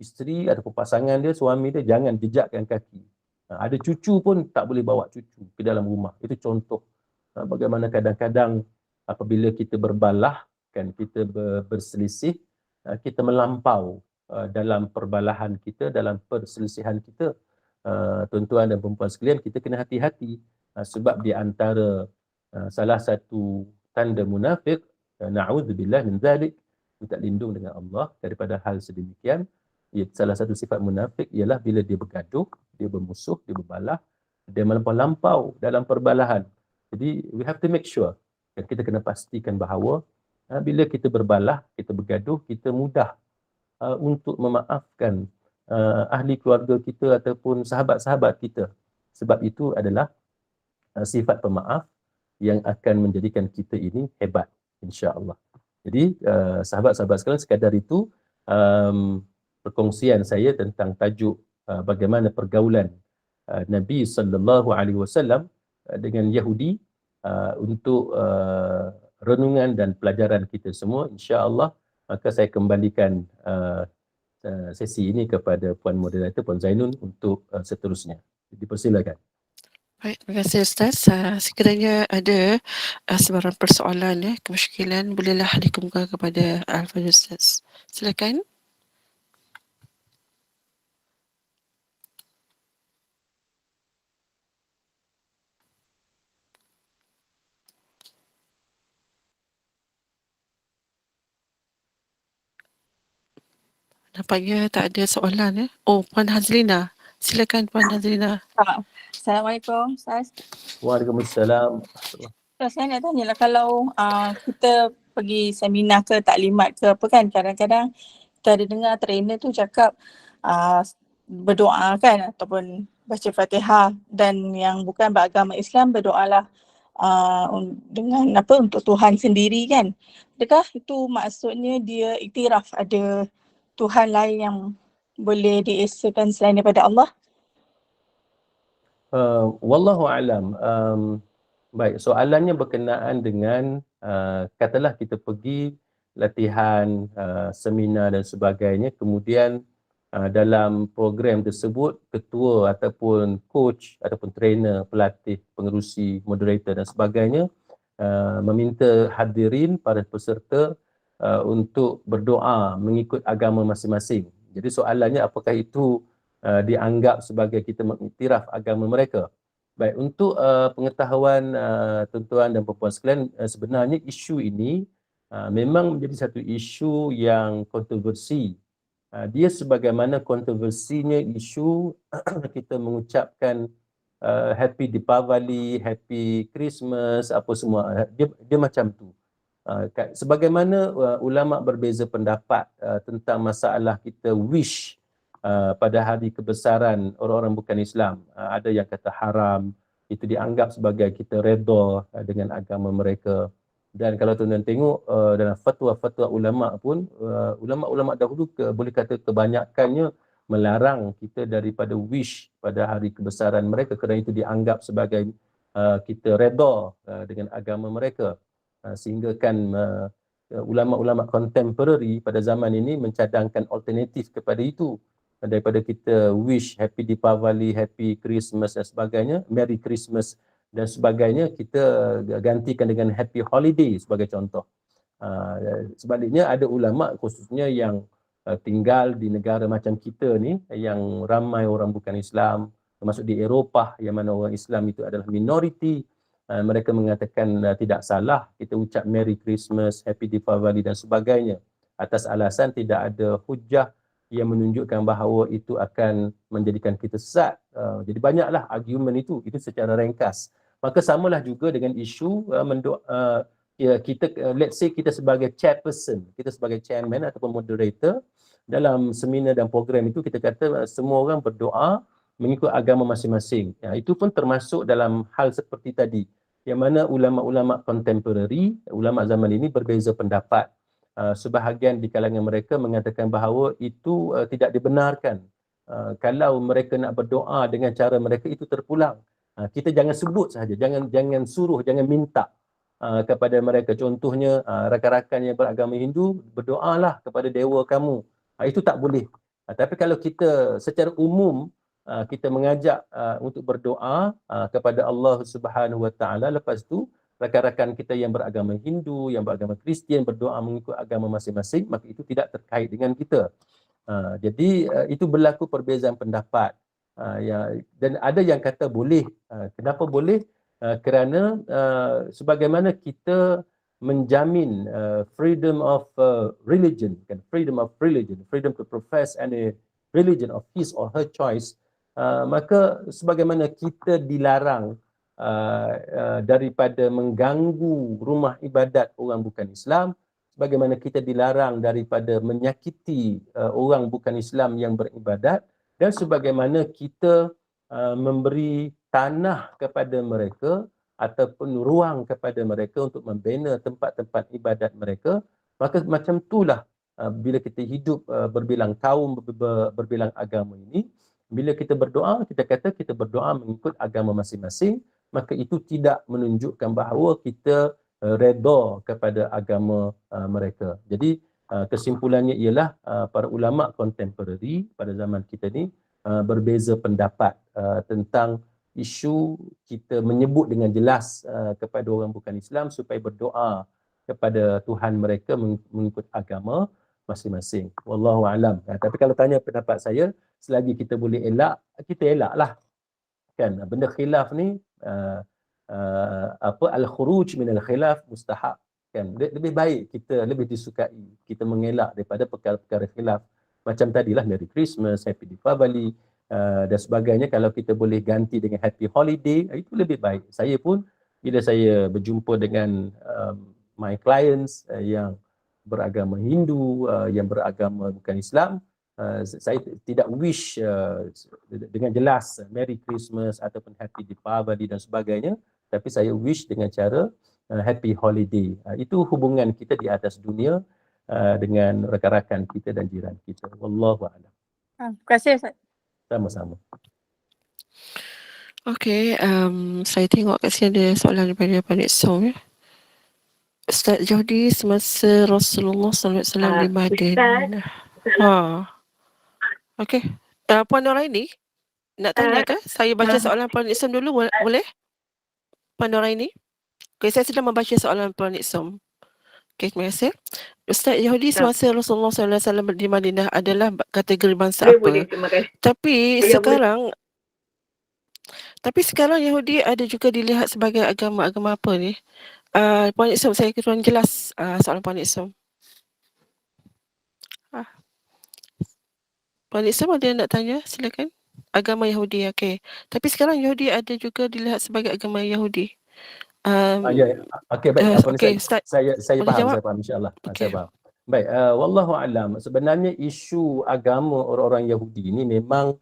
isteri ataupun pasangan dia, suami dia, jangan jejakkan kaki. Ada cucu pun tak boleh bawa cucu ke dalam rumah. Itu contoh bagaimana kadang-kadang apabila kita berbalah, kan, kita berselisih, kita melampau dalam perbalahan kita, dalam perselisihan kita. Tuan-tuan dan perempuan sekalian, kita kena hati-hati sebab di antara salah satu tanda munafik, na'udzubillah min zalik, minta lindung dengan Allah daripada hal sedemikian. Salah satu sifat munafik ialah bila dia bergaduh, dia bermusuh, dia berbalah, dia melampau-lampau dalam perbalahan. Jadi we have to make sure, dan kita kena pastikan bahawa bila kita berbalah, kita bergaduh, kita mudah untuk memaafkan ahli keluarga kita ataupun sahabat-sahabat kita. Sebab itu adalah sifat pemaaf yang akan menjadikan kita ini hebat, insya-Allah. Jadi sahabat-sahabat sekalian, sekadar itu perkongsian saya tentang tajuk bagaimana pergaulan Nabi sallallahu alaihi wasallam dengan Yahudi untuk renungan dan pelajaran kita semua, insya-Allah. Maka saya kembalikan sesi ini kepada Puan Moderator, Puan Zainun, untuk seterusnya. Dipersilakan. Baik, terima kasih Ustaz. Sekiranya ada sebarang persoalan, kemusykilan, bolehlah dikemukakan kepada Al-Fadhil Ustaz. Silakan. Nampaknya tak ada soalan. Oh, Puan Hazlina. Silakan Puan Hazlina. Assalamualaikum Ustaz. Waalaikumsalam. Saya nak tanya lah, kalau kita pergi seminar ke taklimat ke apa kan, kadang-kadang kita ada dengar trainer tu cakap berdoa kan, ataupun baca Fatihah, dan yang bukan beragama Islam berdoalah dengan apa, untuk Tuhan sendiri kan. Adakah itu maksudnya dia iktiraf ada Tuhan lain yang boleh diesakan selain daripada Allah? Wallahu alam. Baik, soalannya berkenaan dengan katalah kita pergi latihan, seminar dan sebagainya, kemudian dalam program tersebut ketua ataupun coach ataupun trainer, pelatih, pengerusi, moderator dan sebagainya meminta hadirin para peserta untuk berdoa mengikut agama masing-masing. Jadi soalannya apakah itu dianggap sebagai kita mengiktiraf agama mereka. Baik, untuk pengetahuan tuan-tuan dan puan-puan sekalian, sebenarnya isu ini memang menjadi satu isu yang kontroversi. Dia sebagaimana kontroversinya isu kita mengucapkan Happy Deepavali, Happy Christmas, apa semua. Dia macam tu. Sebagaimana ulama berbeza pendapat tentang masalah kita wish pada hari kebesaran orang-orang bukan Islam. Ada yang kata haram, itu dianggap sebagai kita redha dengan agama mereka. Dan kalau tuan-tuan tengok dalam fatwa-fatwa ulama pun, ulama-ulama dahulu boleh kata kebanyakannya melarang kita daripada wish pada hari kebesaran mereka kerana itu dianggap sebagai kita redha dengan agama mereka. Sehingga kan ulama-ulama contemporary pada zaman ini mencadangkan alternatif kepada itu. Daripada kita wish Happy Deepavali, Happy Christmas dan sebagainya, Merry Christmas dan sebagainya, kita gantikan dengan Happy Holiday sebagai contoh. Sebaliknya ada ulama khususnya yang tinggal di negara macam kita ni, yang ramai orang bukan Islam, termasuk di Eropah yang mana orang Islam itu adalah minoriti. Mereka mengatakan tidak salah kita ucap Merry Christmas, Happy Deepavali dan sebagainya atas alasan tidak ada hujah yang menunjukkan bahawa itu akan menjadikan kita sesat. Jadi banyaklah argumen itu secara ringkas. Maka samalah juga dengan isu kita, let's say kita sebagai chairperson, kita sebagai chairman ataupun moderator dalam seminar dan program itu, kita kata semua orang berdoa mengikut agama masing-masing. Itu pun termasuk dalam hal seperti tadi, yang mana ulama-ulama contemporary, ulama zaman ini berbeza pendapat. Sebahagian di kalangan mereka mengatakan bahawa itu tidak dibenarkan. Kalau mereka nak berdoa dengan cara mereka itu terpulang. Kita jangan sebut sahaja, jangan suruh, jangan minta kepada mereka. Contohnya rakan-rakan yang beragama Hindu, berdoalah kepada dewa kamu. Itu tak boleh. Tapi kalau kita secara umum kita mengajak untuk berdoa kepada Allah Subhanahu Wa Taala, lepas tu rakan-rakan kita yang beragama Hindu, yang beragama Kristian berdoa mengikut agama masing-masing, maka itu tidak terkait dengan kita. Jadi itu berlaku perbezaan pendapat. Dan ada yang kata boleh. Kenapa boleh? Kerana sebagaimana kita menjamin freedom of religion, freedom to profess any religion of his or her choice, maka sebagaimana kita dilarang daripada mengganggu rumah ibadat orang bukan Islam, sebagaimana kita dilarang daripada menyakiti orang bukan Islam yang beribadat, dan sebagaimana kita memberi tanah kepada mereka ataupun ruang kepada mereka untuk membina tempat-tempat ibadat mereka, maka macam itulah bila kita hidup berbilang kaum, berbilang agama ini, bila kita berdoa, kita kata kita berdoa mengikut agama masing-masing, maka itu tidak menunjukkan bahawa kita redha kepada agama mereka. Jadi kesimpulannya ialah para ulama contemporary pada zaman kita ni berbeza pendapat tentang isu kita menyebut dengan jelas kepada orang bukan Islam supaya berdoa kepada Tuhan mereka mengikut agama masing-masing. Wallahu alam. Tapi kalau tanya pendapat saya, selagi kita boleh elak, kita elaklah. Kan benda khilaf ni al-khuruj min al-khilaf mustahab, kan lebih baik kita lebih disukai kita mengelak daripada perkara-perkara khilaf macam tadilah Merry Christmas, Happy Deepavali dan sebagainya. Kalau kita boleh ganti dengan Happy Holiday, itu lebih baik. Saya pun bila saya berjumpa dengan my clients yang beragama Hindu, yang beragama bukan Islam, saya tidak wish dengan jelas Merry Christmas ataupun Happy Deepavali dan sebagainya, tapi saya wish dengan cara Happy Holiday. Itu hubungan kita di atas dunia dengan rakan-rakan kita dan jiran kita. Wallahu a'lam. Terima kasih Ustaz. Sama-sama. Okey, saya tengok kat sini ada soalan daripada Panik Som ya. Ustaz Jody semasa Rasulullah SAW di Madinah. Okey. Puan Noraini, nak tanya ke? Saya baca soalan Panik Som dulu, boleh? Puan Noraini? Okay, saya sedang membaca soalan Panik Som. Okay, terima kasih. Ustaz Yahudi semasa Rasulullah SAW di Madinah adalah kategori bangsa apa? Terima kasih. Tapi sekarang Yahudi ada juga dilihat sebagai agama apa ni? Puan Isom, saya kurang jelas soalan Puan Isom. Puan Isom ada nak tanya? Silakan. Agama Yahudi, okey. Tapi sekarang Yahudi ada juga dilihat sebagai agama Yahudi. Ya, okey, baik. Okey, Saya boleh faham, jawab? saya faham, insya-Allah. Okey. Saya faham. Baik, wallahu alam. Sebenarnya isu agama orang-orang Yahudi ini memang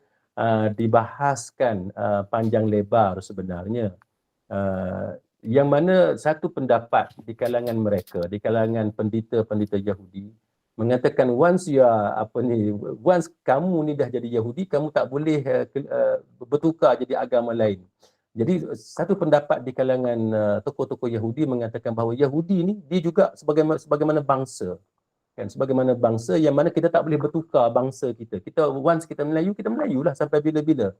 dibahaskan panjang lebar sebenarnya. Yang mana satu pendapat di kalangan mereka, di kalangan pendeta-pendeta Yahudi mengatakan once kamu ni dah jadi Yahudi, kamu tak boleh bertukar jadi agama lain. Jadi satu pendapat di kalangan tokoh-tokoh Yahudi mengatakan bahawa Yahudi ni dia juga sebagaimana bangsa, kan, sebagaimana bangsa yang mana kita tak boleh bertukar bangsa kita. Once kita Melayu lah sampai bila-bila.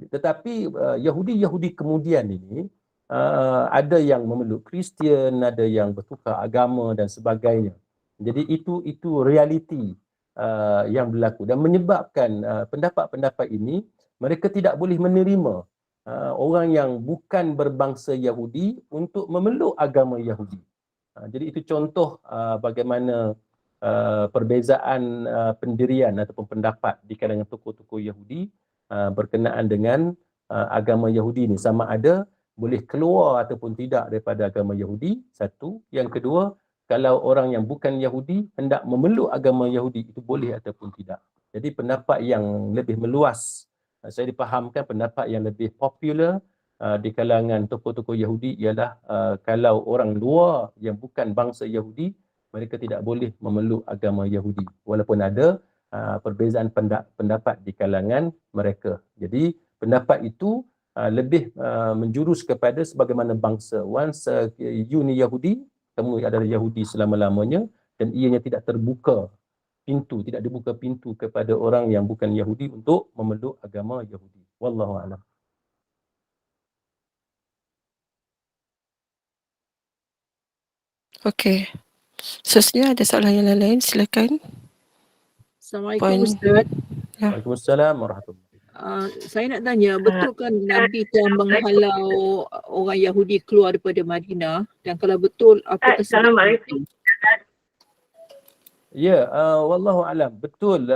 Tetapi Yahudi kemudian ini ada yang memeluk Kristian, ada yang bertukar agama dan sebagainya. Jadi itu realiti yang berlaku dan menyebabkan pendapat-pendapat ini mereka tidak boleh menerima orang yang bukan berbangsa Yahudi untuk memeluk agama Yahudi. Jadi itu contoh bagaimana perbezaan pendirian ataupun pendapat di kalangan tokoh-tokoh Yahudi berkenaan dengan agama Yahudi ni, sama ada boleh keluar ataupun tidak daripada agama Yahudi, satu. Yang kedua, kalau orang yang bukan Yahudi hendak memeluk agama Yahudi, itu boleh ataupun tidak. Jadi pendapat yang lebih meluas, saya dipahamkan pendapat yang lebih popular di kalangan tokoh-tokoh Yahudi ialah kalau orang luar yang bukan bangsa Yahudi, mereka tidak boleh memeluk agama Yahudi walaupun ada perbezaan pendapat di kalangan mereka. Jadi pendapat itu lebih menjurus kepada sebagaimana bangsa. Once you ni Yahudi, kamu adalah Yahudi selama-lamanya dan ianya tidak dibuka pintu kepada orang yang bukan Yahudi untuk memeluk agama Yahudi. Wallahu a'lam. Okey. Seterusnya ada soalan yang lain, silakan. Assalamualaikum Ustaz. Ya. Waalaikumsalam warahmatullahi. Saya nak tanya, betul kan Nabi telah menghalau orang Yahudi keluar daripada Madinah, dan kalau betul apakah Assalamualaikum. Ya, wallahu alam. Betul,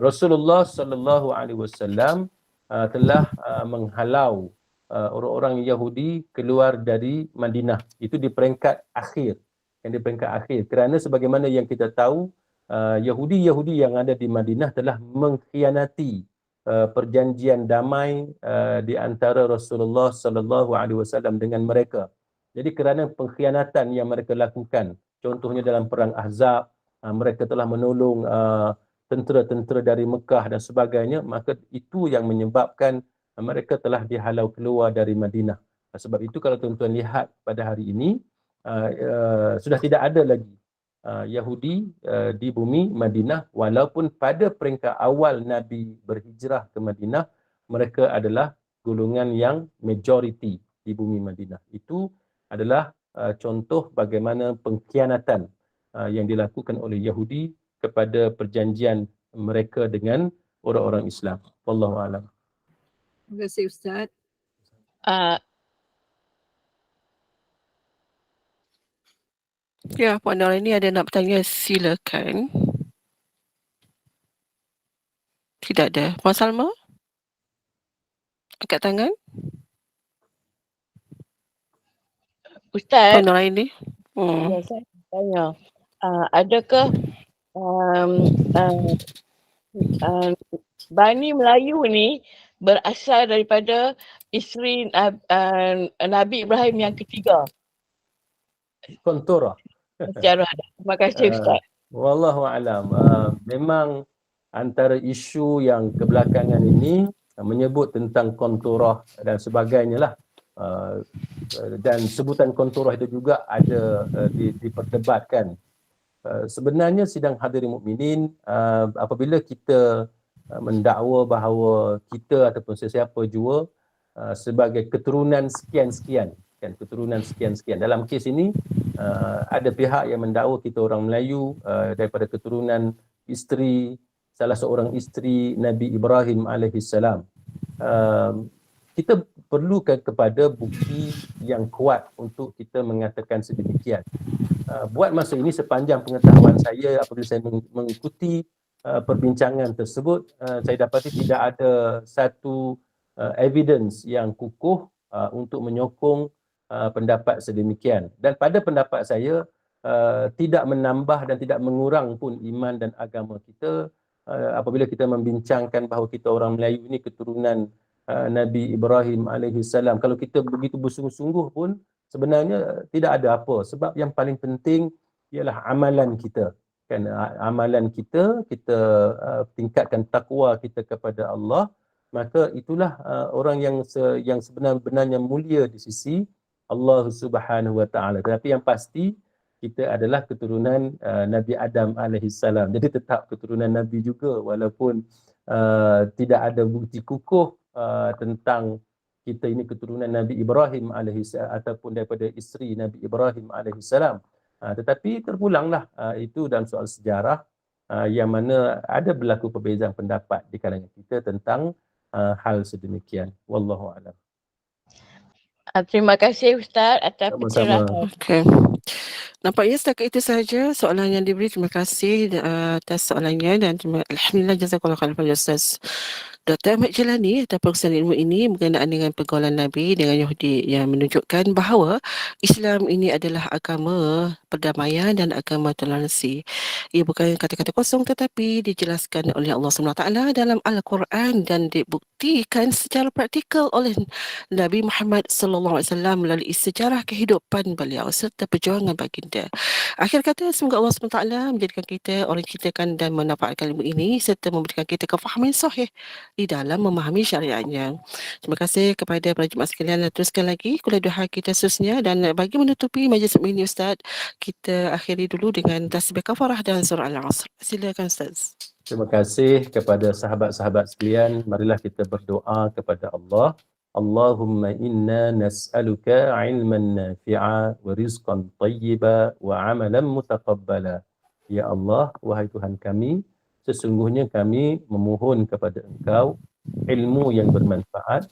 Rasulullah sallallahu alaihi wasallam telah menghalau orang-orang Yahudi keluar dari Madinah. Itu di peringkat akhir. Kerana sebagaimana yang kita tahu, Yahudi yang ada di Madinah telah mengkhianati perjanjian damai di antara Rasulullah sallallahu alaihi wasallam dengan mereka. Jadi kerana pengkhianatan yang mereka lakukan, contohnya dalam perang Ahzab, mereka telah menolong tentera-tentera dari Mekah dan sebagainya, maka itu yang menyebabkan mereka telah dihalau keluar dari Madinah. Sebab itu kalau tuan-tuan lihat pada hari ini, sudah tidak ada lagi Yahudi di bumi Madinah, walaupun pada peringkat awal Nabi berhijrah ke Madinah, mereka adalah golongan yang majoriti di bumi Madinah. Itu adalah contoh bagaimana pengkhianatan yang dilakukan oleh Yahudi kepada perjanjian mereka dengan orang-orang Islam. Wallahu a'lam. Terima kasih Ustaz. Ya, Puan Nora ini ada nak bertanya, silakan. Tidak ada. Puan Salma? Angkat tangan. Ustaz, Puan Nora ini. ya, saya tanya, adakah Bani Melayu ni berasal daripada isteri Nabi Ibrahim yang ketiga? Kontora. Secara terima kasih Ustaz. Wallahu a'lam. Memang antara isu yang kebelakangan ini menyebut tentang konturah dan sebagainya lah. Dan sebutan konturah itu juga ada diperdebatkan. Sebenarnya sidang hadirin mukminin, apabila kita mendakwa bahawa kita ataupun sesiapa jua sebagai keturunan sekian-sekian, kan, keturunan sekian-sekian. Dalam kes ini ada pihak yang mendakwa kita orang Melayu daripada keturunan isteri, salah seorang isteri Nabi Ibrahim alaihissalam. Kita perlukan kepada bukti yang kuat untuk kita mengatakan sedemikian. Buat masa ini sepanjang pengetahuan saya apabila saya mengikuti perbincangan tersebut, saya dapati tidak ada satu evidence yang kukuh untuk menyokong pendapat sedemikian. Dan pada pendapat saya, tidak menambah dan tidak mengurang pun iman dan agama kita apabila kita membincangkan bahawa kita orang Melayu ini keturunan Nabi Ibrahim alaihissalam. Kalau kita begitu bersungguh-sungguh pun sebenarnya tidak ada apa, sebab yang paling penting ialah amalan kita. Kan, amalan kita tingkatkan takwa kita kepada Allah, maka itulah orang yang sebenarnya mulia di sisi Allah Subhanahu wa taala. Tetapi yang pasti kita adalah keturunan Nabi Adam alaihissalam. Jadi tetap keturunan Nabi juga, walaupun tidak ada bukti kukuh tentang kita ini keturunan Nabi Ibrahim alaihissalam ataupun daripada isteri Nabi Ibrahim alaihissalam. Tetapi terpulanglah itu dalam soal sejarah yang mana ada berlaku perbezaan pendapat di kalangan kita tentang hal sedemikian. Wallahu a'lam. Terima kasih Ustaz atas Sama-sama. pencerahan. Okey. Nampaknya setakat itu saja soalan yang diberi. Terima kasih atas soalannya dan alhamdulillah jazakallahu khairan Ustaz Dr. Ahmad Jelani atas perkongsian ilmu ini berkenaan dengan pergaulan Nabi dengan Yahudi yang menunjukkan bahawa Islam ini adalah agama perdamaian dan agama toleransi. Ia bukan kata-kata kosong tetapi dijelaskan oleh Allah SWT dalam Al-Quran dan dibuktikan secara praktikal oleh Nabi Muhammad SAW melalui sejarah kehidupan beliau serta perjuangan baginda. Akhir kata, semoga Allah SWT menjadikan kita orang yang cintakan dan menampakkan ilmu ini serta memberikan kita kefahaman sahih di dalam memahami syariatnya. Terima kasih kepada para jemaah sekalian dan teruskan lagi kuliah duha kita seterusnya, dan bagi menutupi majlis ini Ustaz, kita akhiri dulu dengan tasbih kafarah dan surah Al-Asr. Silakan Ustaz. Terima kasih kepada sahabat-sahabat sekalian. Marilah kita berdoa kepada Allah. Allahumma inna nas'aluka ilman nafi'a wa rizqan tayyiba wa amalan mutaqabbala. Ya Allah, wahai Tuhan kami, sesungguhnya kami memohon kepada Engkau ilmu yang bermanfaat,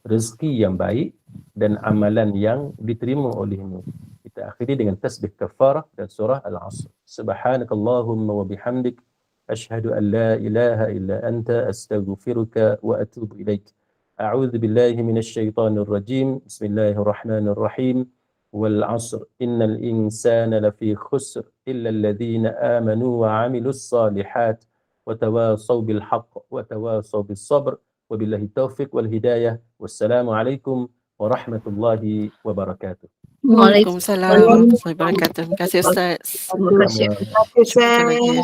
rezeki yang baik dan amalan yang diterima oleh-Mu. Kita akhiri dengan tasbih kafarah dan surah Al-Asr. Subhanakallahumma wa bihamdik asyhadu an la ilaha illa anta astaghfiruka wa atubu ilaik. A'udzu billahi minasy syaithanir rajim. Bismillahirrahmanirrahim. Wal 'asr innal insana lafi khusr illa alladhina amanu wa 'amilus shalihat wa tawasaw bil haqq wa tawasaw bis sabr. Wabillahi taufiq wal hidayah. Wassalamualaikum warahmatullahi wabarakatuh. Waalaikumsalam warahmatullahi wabarakatuh. Terima kasih Ustaz. Terima kasih. Jumpa lagi.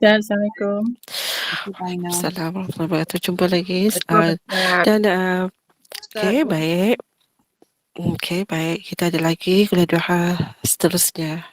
Assalamualaikum. Assalamualaikum warahmatullahi wabarakatuh. Jumpa lagi. Dan okey, baik. Okey, baik. Kita ada lagi kuliah duha seterusnya.